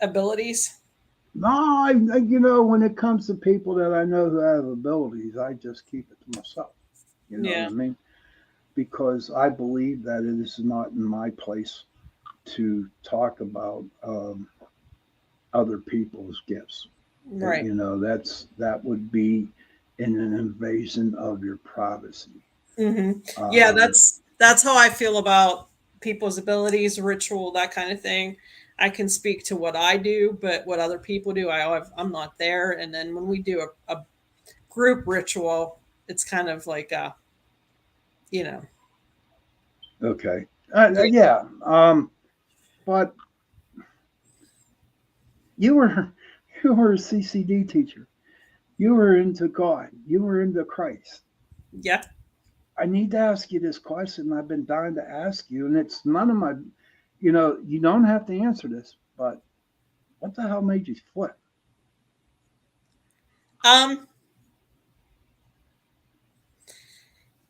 abilities? No, when it comes to people that I know who have abilities, I just keep it to myself. You know what Yeah. I mean? Because I believe that it is not in my place to talk about other people's gifts. Right. That would be in an invasion of your privacy. Yeah, Um, that's how I feel about people's abilities, ritual, that kind of thing. I can speak to what I do, but what other people do, I'm not there. And then when we do a group ritual, it's kind of like you know, okay, yeah. yeah, but you were you were a CCD teacher. You were into God. You were into Christ. Yeah. I need to ask you this question. I've been dying to ask you, and it's none of my. You don't have to answer this, but what the hell made you flip? Um.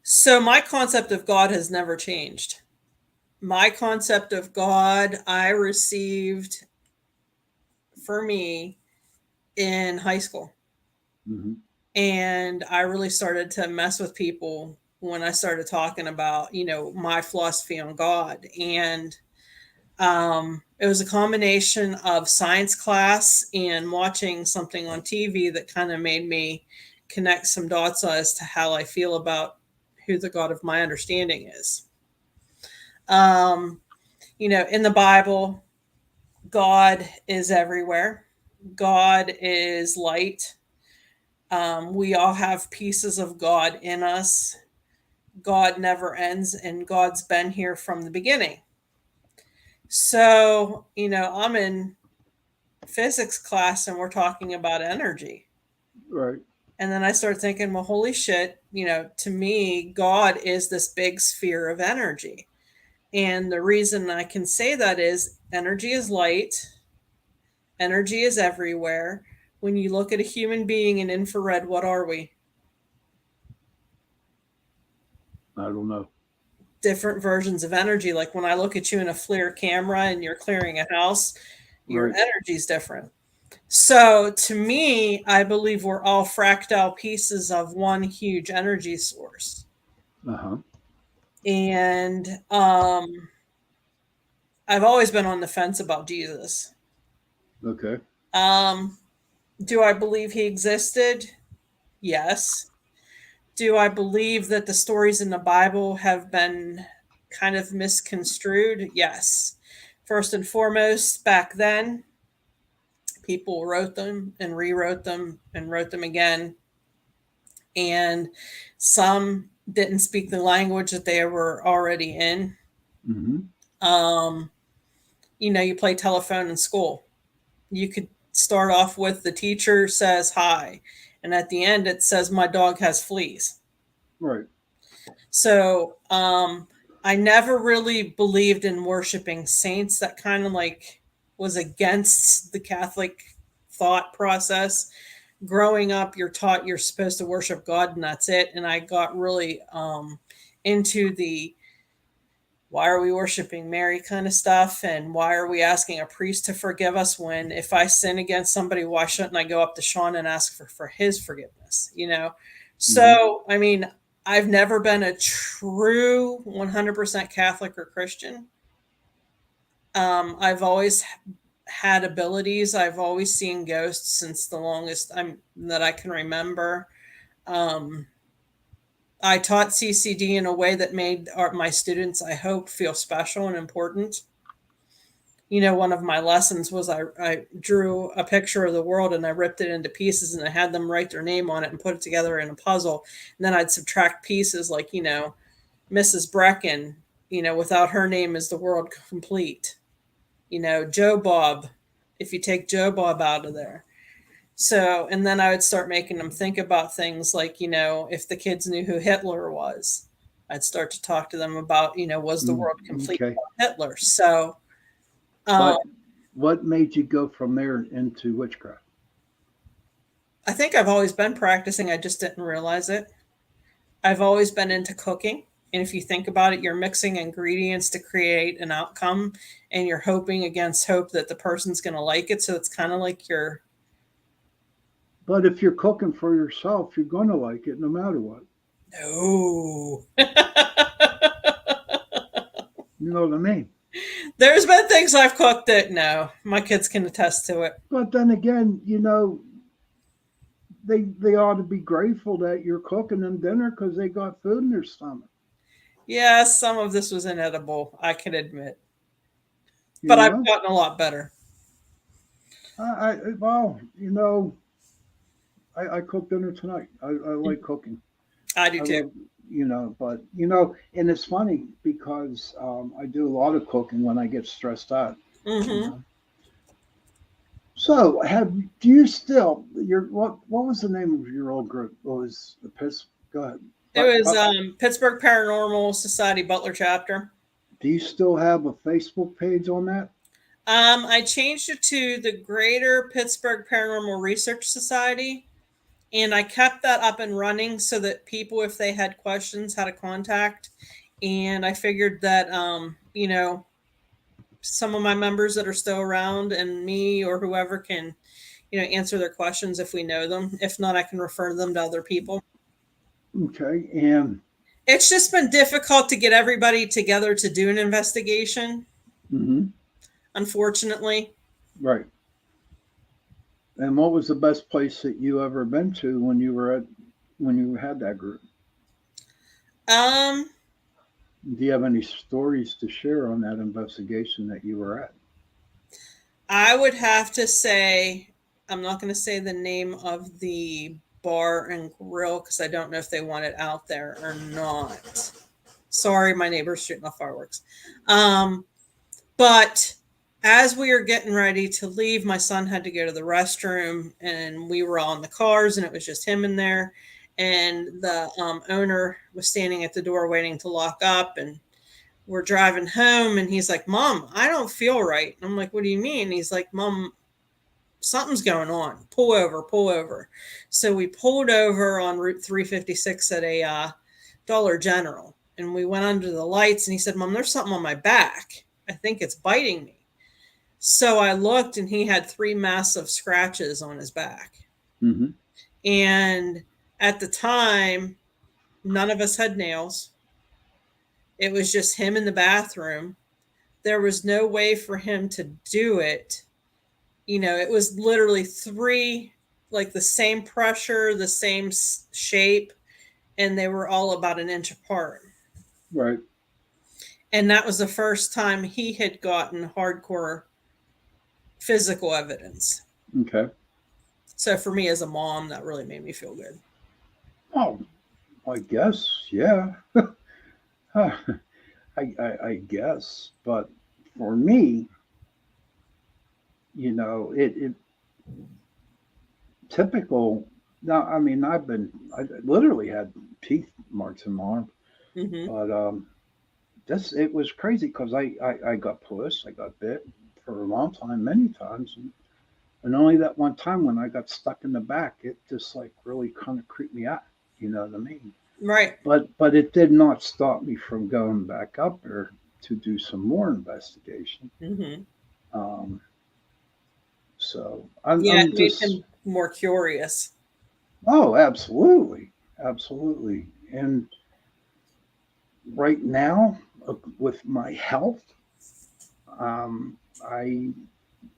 So my concept of God has never changed. My concept of God I received for me in high school. Mm-hmm. And I really started to mess with people when I started talking about, my philosophy on God. And it was a combination of science class and watching something on TV that kind of made me connect some dots as to how I feel about who the God of my understanding is. Um, in the Bible, God is everywhere. God is light. We all have pieces of God in us. God never ends, and God's been here from the beginning. So, I'm in physics class and we're talking about energy. Right. And then I start thinking, well, holy shit, to me, God is this big sphere of energy. And the reason I can say that is energy is light, energy is everywhere. When you look at a human being in infrared, what are we? I don't know. Different versions of energy. Like when I look at you in a FLIR camera and you're clearing a house, your Right. energy is different. So to me, I believe we're all fractal pieces of one huge energy source. Uh huh. And I've always been on the fence about Jesus. Okay. Um, do I believe he existed? Yes. Do I believe that the stories in the Bible have been kind of misconstrued? Yes. First and foremost, back then, people wrote them and rewrote them and wrote them again. And some didn't speak the language that they were already in. Mm-hmm. Um, you play telephone in school. You could start off with the teacher says hi, and at the end it says my dog has fleas. Right. So I never really believed in worshiping saints. That kind of like was against the Catholic thought process. Growing up, you're taught you're supposed to worship God and that's it. And I got really into the why are we worshiping Mary kind of stuff, and why are we asking a priest to forgive us when if I sin against somebody, why shouldn't I go up to Shawn and ask for his forgiveness? Mm-hmm. So I mean, I've never been a true 100% Catholic or Christian. I've always had abilities. I've always seen ghosts since the longest I'm that I can remember. Um, I taught CCD in a way that made my students, I hope, feel special and important. One of my lessons was I drew a picture of the world and I ripped it into pieces and I had them write their name on it and put it together in a puzzle. And then I'd subtract pieces like, Mrs. Bruecken, without her name is the world complete. Joe Bob, if you take Joe Bob out of there. So, and then I would start making them think about things like, if the kids knew who Hitler was, I'd start to talk to them about, was the Mm, world complete okay. without Hitler? So, um, But what made you go from there into witchcraft? I think I've always been practicing. I just didn't realize it. I've always been into cooking. And if you think about it, you're mixing ingredients to create an outcome and you're hoping against hope that the person's going to like it. So it's kind of like you're, But if you're cooking for yourself, you're going to like it no matter what. no. You know what I mean? There's been things I've cooked that no, my kids can attest to it. But then again, they ought to be grateful that you're cooking them dinner because they got food in their stomach. Yeah, some of this was inedible, I can admit, You but I've know, gotten a lot better. well, I cook dinner tonight. I like cooking. I do I too. love, but and it's funny because I do a lot of cooking when I get stressed out. You Hmm. know. So, do you still your what was the name of your old group? What was the piss? Go ahead. It But was Pittsburgh Paranormal Society Butler chapter. do you still have a Facebook page on that? I changed it to the Greater Pittsburgh Paranormal Research Society, and I kept that up and running so that people, if they had questions, had a contact. And I figured that, some of my members that are still around and me or whoever can, answer their questions if we know them. If not, I can refer them to other people. Okay, and It's just been difficult to get everybody together to do an investigation, hmm unfortunately. right. And what was the best place that you ever been to when you had that group? Um, Do you have any stories to share on that investigation that you were at? I would have to say, I'm not going to say the name of the bar and grill because I don't know if they want it out there or not. Sorry, my neighbor's shooting off fireworks. Um, but as we were getting ready to leave, my son had to go to the restroom, and we were all in the cars, and it was just him in there. And the owner was standing at the door waiting to lock up, and we're driving home, and he's like, "Mom, I don't feel right." And I'm like, "What do you mean?" He's like, "Mom, something's going on. Pull over, pull over." So we pulled over on Route 356 at a Dollar General, and we went under the lights, and he said, "Mom, there's something on my back. I think it's biting me." So I looked, and he had three massive scratches on his back. Hmm. And at the time, none of us had nails. It was just him in the bathroom. There was no way for him to do it. It was literally three, like the same pressure, the same shape, and they were all about an inch apart. Right. And that was the first time he had gotten hardcore physical evidence. Okay. So for me as a mom, that really made me feel good. Oh, I guess, yeah. Huh. I guess, but for me, it typical. Now, I mean, I literally had teeth marks in my arm, Hmm. but this it was crazy because I got pushed, I got bit for a long time, many times, and only that one time when I got stuck in the back, it just like really kind of creeped me out. You know what I mean? Right. But it did not stop me from going back up there to do some more investigation. Hmm. Um, so Yeah, it I'm made just him more curious. oh, absolutely, absolutely. And right now, with my health, I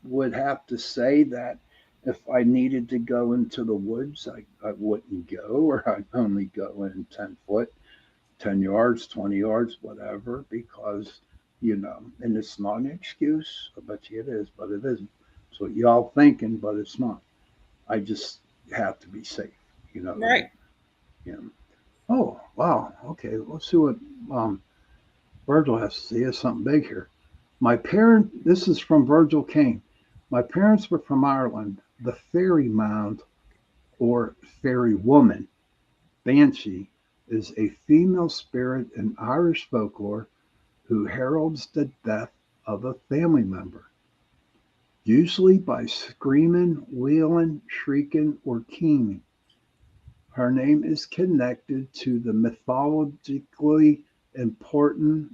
would have to say that if I needed to go into the woods, I wouldn't go, or I'd only go in 10 foot, 10 yards, 20 yards, whatever, because and it's not an excuse. I bet you it is, but it isn't. It's what y'all thinking, but it's not. I just have to be safe. You know what I Right. mean? Yeah. Oh, wow. Okay, let's see what um, Virgil has to say. He has something big here. This is from Virgil Kane. My parents were from Ireland. The fairy mound or fairy woman, Banshee, is a female spirit in Irish folklore who heralds the death of a family member, usually by screaming, wailing, shrieking, or keening. Her name is connected to the mythologically important,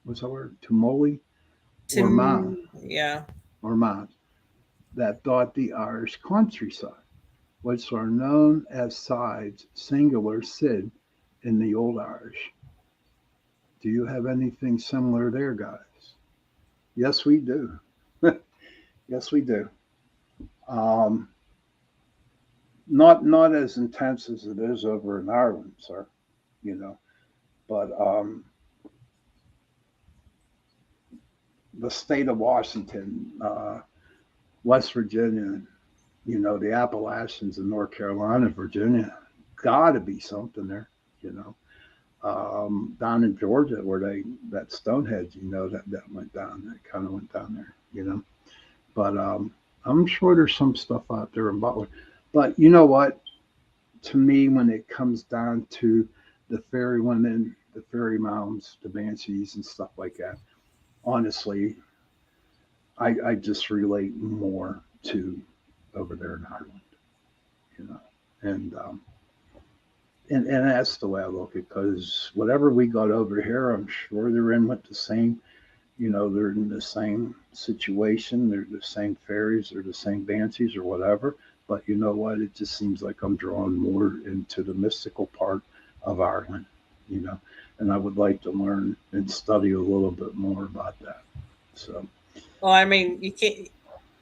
what's that word, Tumuli or Ma, Yeah. or Ma, that dot the Irish countryside, which are known as sides, singular Sid, in the Old Irish. Do you have anything similar there, guys? Yes, we do. Yes, we do. Um, not as intense as it is over in Ireland, sir. You know, but the state of Washington, West Virginia, the Appalachians in North Carolina, Virginia, got to be something there. You know, down in Georgia where that Stonehenge, that went down, that kind of went down there. But I'm sure there's some stuff out there in Butler. But you know what? To me, when it comes down to the fairy women, the fairy mounds, the banshees, and stuff like that, honestly, I just relate more to over there in Ireland, you know, and and that's the way I look at it. Because whatever we got over here, I'm sure they're in with the same. They're in the same situation. They're the same fairies. They're the same banshees or whatever. But you know what? It just seems like I'm drawn more into the mystical part of Ireland, you know, and I would like to learn and study a little bit more about that. So, Well, I mean, you can't.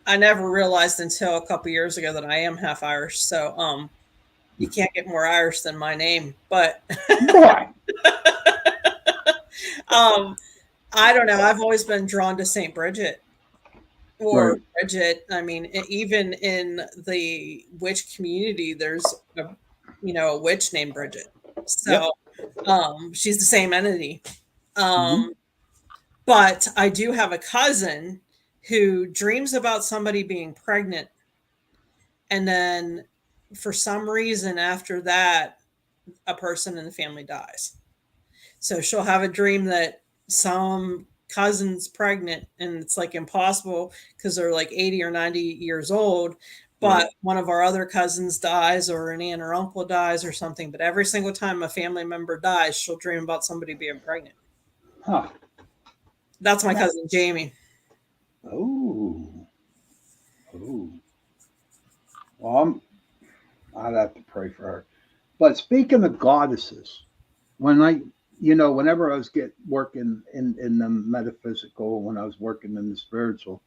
I never realized until a couple years ago that I am half Irish. So, you can't get more Irish than my name. But, boy, um, I don't know. I've always been drawn to Saint Bridget or right. Bridget. I mean, even in the witch community, there's a witch named Bridget. Yep. So, she's the same entity. Hmm. Um, but I do have a cousin who dreams about somebody being pregnant, and then for some reason after that, a person in the family dies. So she'll have a dream that some cousin's pregnant and it's like impossible because they're like 80 or 90 years old, Right. but one of our other cousins dies or an aunt or uncle dies or something. But every single time a family member dies, she'll dream about somebody being pregnant. Huh. That's my Now, cousin Jamie. oh, oh. Well, I'd have to pray for her. But speaking of goddesses, when whenever I was working in the metaphysical, when I was working in the spiritual,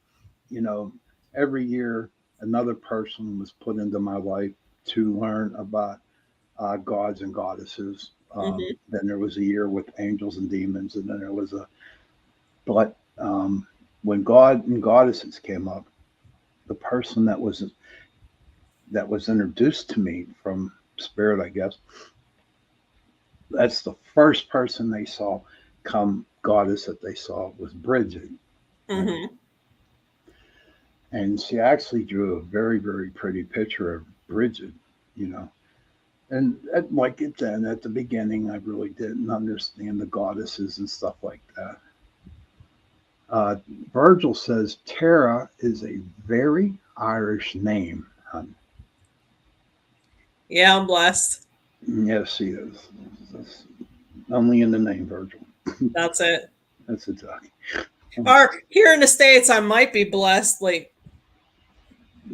you know, every year another person was put into my life to learn about gods and goddesses. Hmm. Then there was a year with angels and demons, and then there was but when God and goddesses came up, the person that was introduced to me from spirit, I guess, that's the first person they saw come goddess that they saw was Bridget. And, Hmm. and she actually drew a very, very pretty picture of Bridget, you know. And like it then at the beginning, I really didn't understand the goddesses and stuff like that. Uh, Virgil says Tara is a very Irish name. Yeah, I'm blessed. Yes, she is. That's only in the name, Virgil. That's it. That's a duck. Or here in the States, I might be blessed, like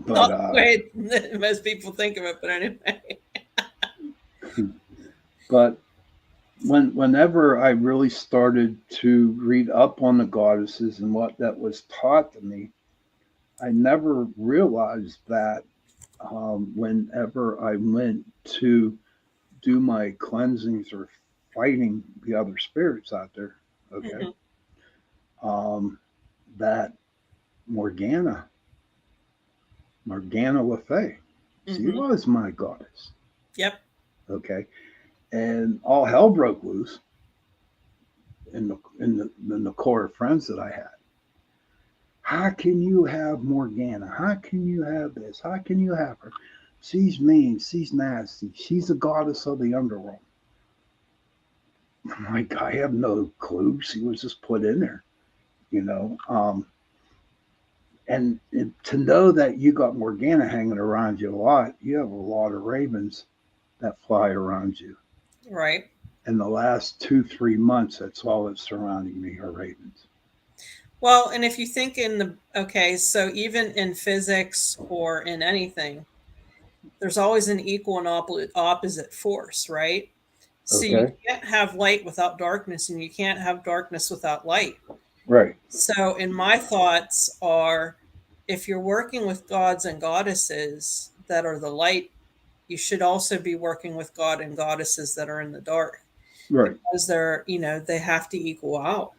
But not the way most people think of it, but anyway. but whenever I really started to read up on the goddesses and what that was taught to me, I never realized that whenever I went to do my cleansings or fighting the other spirits out there, okay, Hmm. um, that Morgana, Morgana Le Fay, she Hmm. was my goddess, Yep. okay, and all hell broke loose in the core of friends that I had. How can you have Morgana? How can you have this? How can you have her? She's mean. She's nasty. She's a goddess of the underworld. I'm like, I have no clue. She was just put in there, you know. And to know that you got Morgana hanging around you a lot, you have a lot of ravens that fly around you. Right. In the last 2, 3 months, that's all that's surrounding me are ravens. Well, and if you think in the okay, so even in physics or in anything, there's always an equal and opposite force, right? So you Okay. can't have light without darkness, and you can't have darkness without light. Right. So, in my thoughts are, if you're working with gods and goddesses that are the light, you should also be working with god and goddesses that are in the dark, Right. because they're, they have to equal out.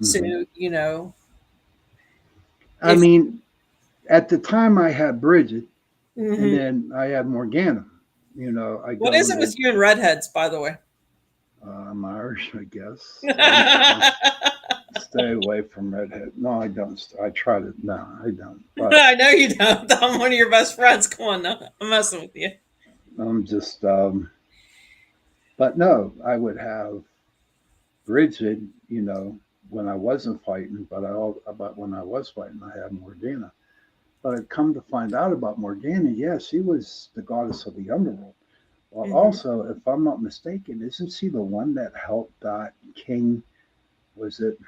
So, Hmm. you know, I if mean, at the time I had Bridget, and mhm. then I had Morgana. I What go is it into with you and redheads, by the way? I'm Irish, I guess. I stay away from redhead. No, I don't. I try to. No, I don't. But I know you don't. I'm one of your best friends. Come on, now. I'm messing with you. I'm just. But no, I would have Bridget. When I wasn't fighting, but when I was fighting, I had Morgana. But I'd come to find out about Morgana. Yeah, she was the goddess of the underworld. Well, Hmm. also, if I'm not mistaken, isn't she the one that helped that king? Was it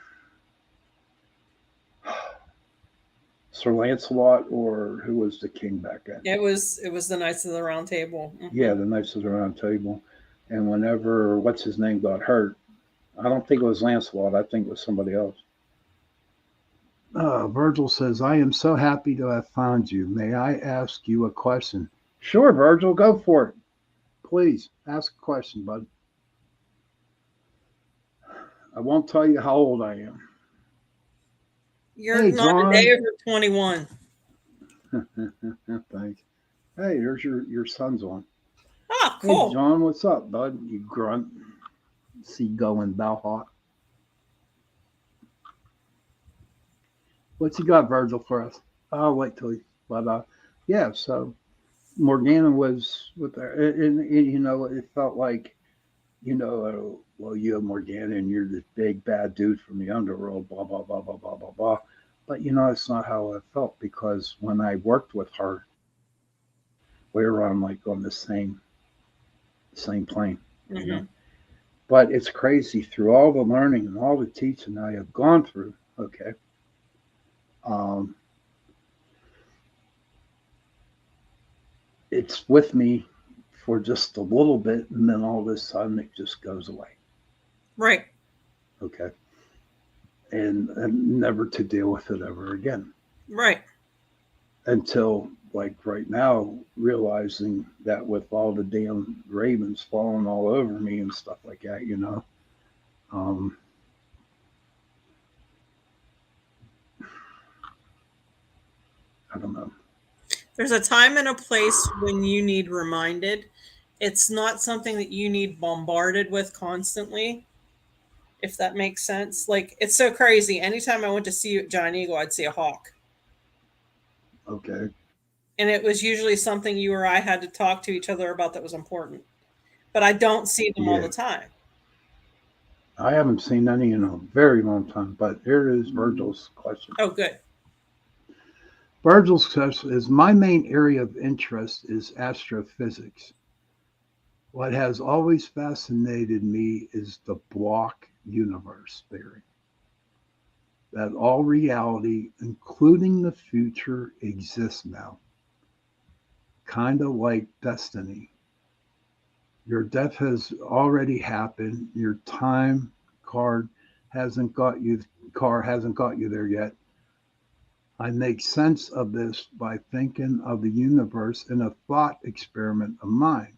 Sir Lancelot, or who was the king back then? It was the Knights of the Round Table. Yeah, Hmm. the Knights of the Round Table. And whenever what's his name got hurt, I don't think it was Lancelot. I think it was somebody else. Virgil says, "I am so happy to have found you. May I ask you a question?" Sure, Virgil, go for it. Please ask a question, bud. I won't tell you how old I am. You're Hey, not a day John. over 21. Thanks. Hey, there's your son's on. Ah, Hey, cool. John, what's up, bud? You grunt. Seagull Bellhawk. What's he got, Virgil, for us? I'll wait till he. But yeah. So Morgana was with her, and it felt like well, you have Morgana, and you're this big bad dude from the underworld, blah blah blah blah blah blah blah. But it's not how I felt, because when I worked with her, we were on the same plane, you know. Hmm. But it's crazy, through all the learning and all the teaching I have gone through. Okay, um, it's with me for just a little bit, and then all of a sudden it just goes away. Right. Okay, and never to deal with it ever again, Right. until like right now, realizing that with all the damn ravens falling all over me and stuff like that. Um, I don't know. There's a time and a place when you need reminded. It's not something that you need bombarded with constantly, if that makes sense. Like, it's so crazy. Anytime I went to see Giant Eagle, I'd see a hawk. Okay. And it was usually something you or I had to talk to each other about that was important. But I don't see them all Yeah, the time. I haven't seen any in a very long time. But here is Virgil's question. Oh, good. Virgil's question is, my main area of interest is astrophysics. What has always fascinated me is the block universe theory, that all reality, including the future, exists now, kind of like destiny. Your death has already happened. Your time card hasn't got you car hasn't got you there yet. I make sense of this by thinking of the universe in a thought experiment of mine,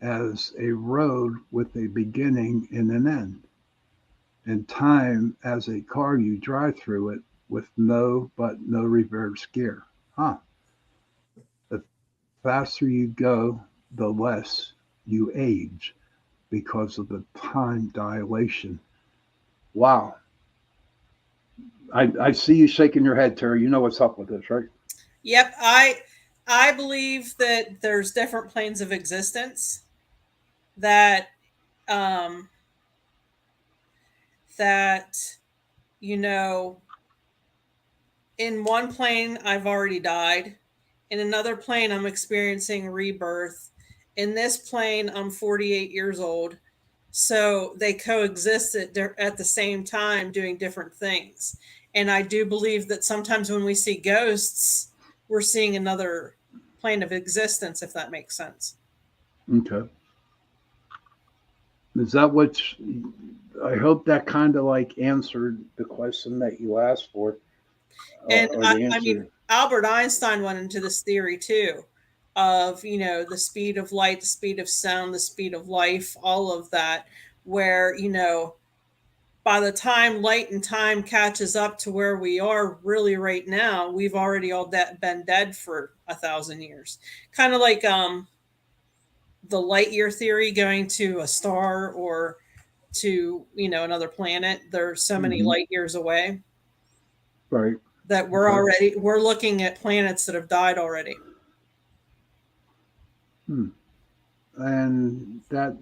as a road with a beginning and an end, and time as a car you drive through it with no reverse gear. Huh. The faster you go, the less you age because of the time dilation. Wow. I see you shaking your head, Terry. You know what's up with this, right? Yep, I believe that there's different planes of existence that um that you know in one plane I've already died. In another plane I'm experiencing rebirth. In this plane I'm 48 years old. So they coexist at the same time doing different things. And I do believe that sometimes when we see ghosts, we're seeing another plane of existence, if that makes sense. Okay. Is that what? I hope that kind of like answered the question that you asked for, And or the I mean, answer. Albert Einstein went into this theory too of, the speed of light, the speed of sound, the speed of life, all of that, where, by the time light and time catches up to where we are really right now, we've already all been dead for 1,000 years. Kind of like the light year theory, going to a star or to another planet. They're so many Hmm. light years away Right. that Okay. we're looking at planets that have died already. Hmm. And that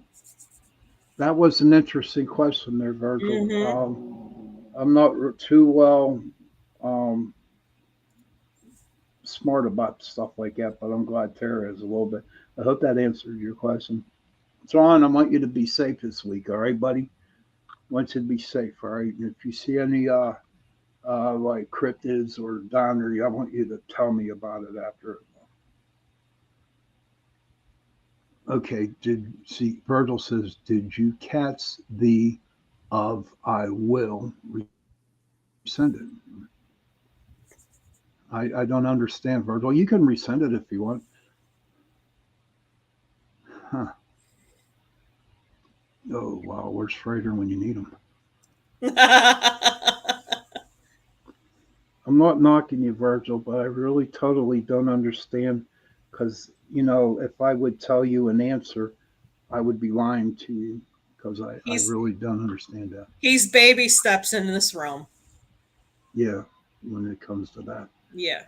was an interesting question there, Virgil. Hmm. I'm not too well um, smart about stuff like that, but I'm glad Tara is a little bit. I hope that answered your question. John, I want you to be safe this week. All right, buddy. I want you to be safe. All right. If you see any like cryptids or Donner, I want you to tell me about it after. Okay. Did see Virgil says, did you catch the of I will resend it? I don't understand, Virgil. You can resend it if you want. Huh. Oh wow, where's Schrader when you need him? I'm not knocking you, Virgil, but I really totally don't understand because, if I would tell you an answer, I would be lying to you because I he's really don't understand that. he's baby steps in this realm. Yeah, when it comes to that. Yeah.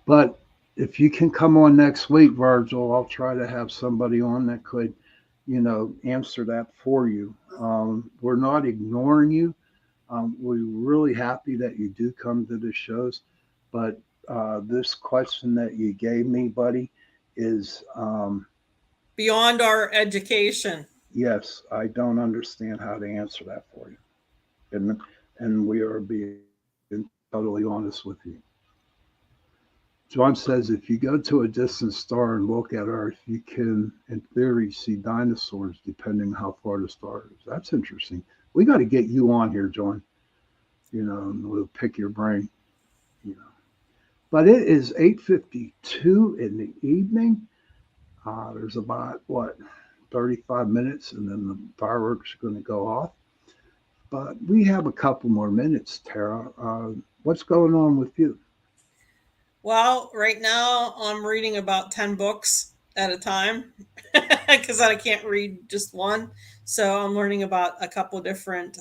But if you can come on next week, Virgil, I'll try to have somebody on that could, answer that for you. We're not ignoring you. We're really happy that you do come to the shows, but this question that you gave me, buddy, is Beyond our education. yes, I don't understand how to answer that for you, and we are being totally honest with you. John says if you go to a distant star and look at Earth, you can, in theory, see dinosaurs depending how far the star is. That's interesting. We got to get you on here, John. And we'll pick your brain. You know. But it is 8:52 in the evening. There's about what 35 minutes, and then the fireworks are going to go off. But we have a couple more minutes, Tara. What's going on with you? Well, right now I'm reading about 10 books at a time because I can't read just one. So I'm learning about a couple different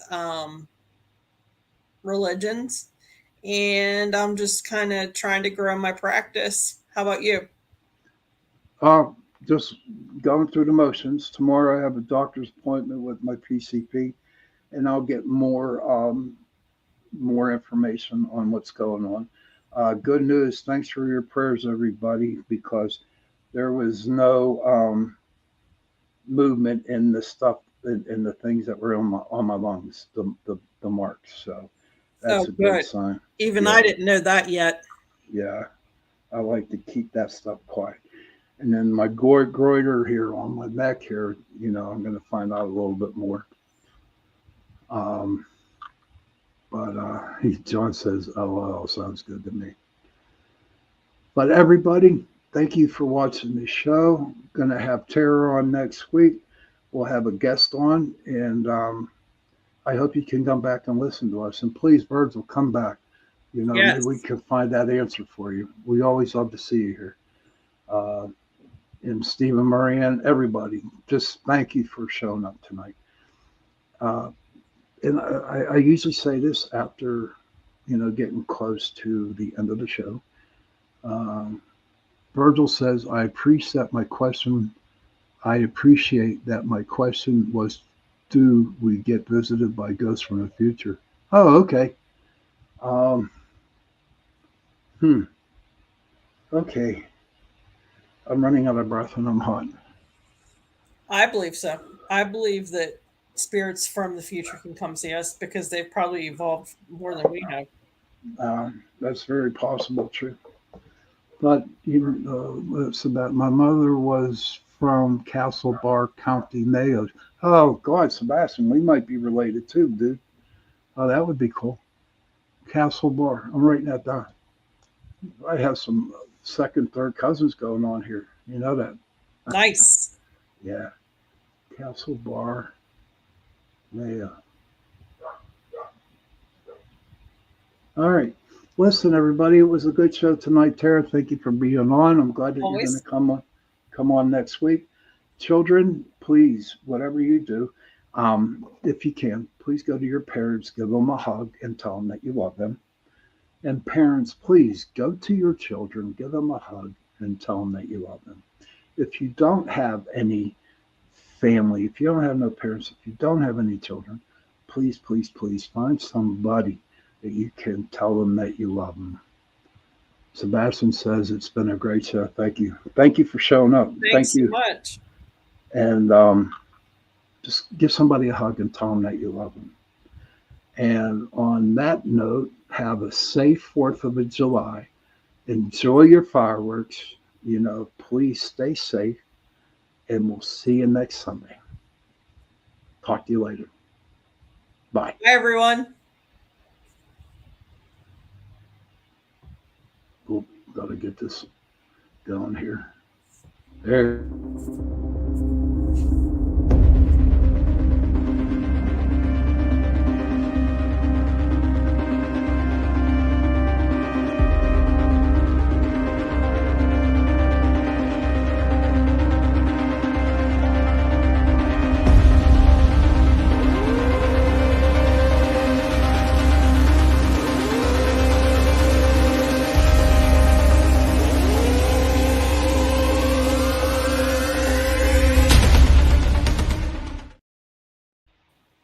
religions, and I'm just kind of trying to grow my practice. How about you? Uh, just going through the motions. Tomorrow I have a doctor's appointment with my PCP, and I'll get more information on what's going on. Good news. Thanks for your prayers, everybody, because there was no movement in the stuff in the things that were on my lungs, the marks. So Oh, that's a good good. sign. Even I Yeah, didn't know that yet. yeah. I like to keep that stuff quiet. And then my goiter here on my neck here, I'm going to find out a little bit more. Um, but John says, "Oh, well, sounds good to me." But everybody, thank you for watching the show. Going to have Tara on next week. We'll have a guest on, and I hope you can come back and listen to us. And please, Virgil, come back. Maybe we Yes. can find that answer for you. We always love to see you here. Uh, and Stephen Murray and everybody, just thank you for showing up tonight. Uh, and I usually say this after, getting close to the end of the show. Um, Virgil says, I appreciate that my question was, do we get visited by ghosts from the future? Oh, okay. Um, hmm. Okay. I'm running out of breath and I'm hot. I believe so. I believe that spirits from the future can come see us because they've probably evolved more than we have. That's very possible, true. But it's about my mother was from Castle Bar County, Mayo. Oh God, Sebastian, we might be related too, dude. Oh, that would be cool. Castle Bar. I'm writing that down. I have some second, third cousins going on here. You know that? Nice. Yeah. Castle Bar, Mayo. All right. Listen, everybody, it was a good show tonight. Tara, thank you for being on. I'm glad that you're going to Always. come on next week. Children, please, whatever you do, if you can, please go to your parents, give them a hug, and tell them that you love them. And parents, please go to your children, give them a hug, and tell them that you love them. If you don't have any family, if you don't have no parents, if you don't have any children, please, please, please find somebody that you can tell them that you love them. Sebastian says it's been a great show. Thank you. Thank you for showing up. Thank Thanks so you. much. And just give somebody a hug and tell them that you love them. And on that note, have a safe 4th of July. Enjoy your fireworks. Please stay safe. And we'll see you next Sunday. Talk to you later. Bye. Bye, everyone. We'll gotta get this going here. There.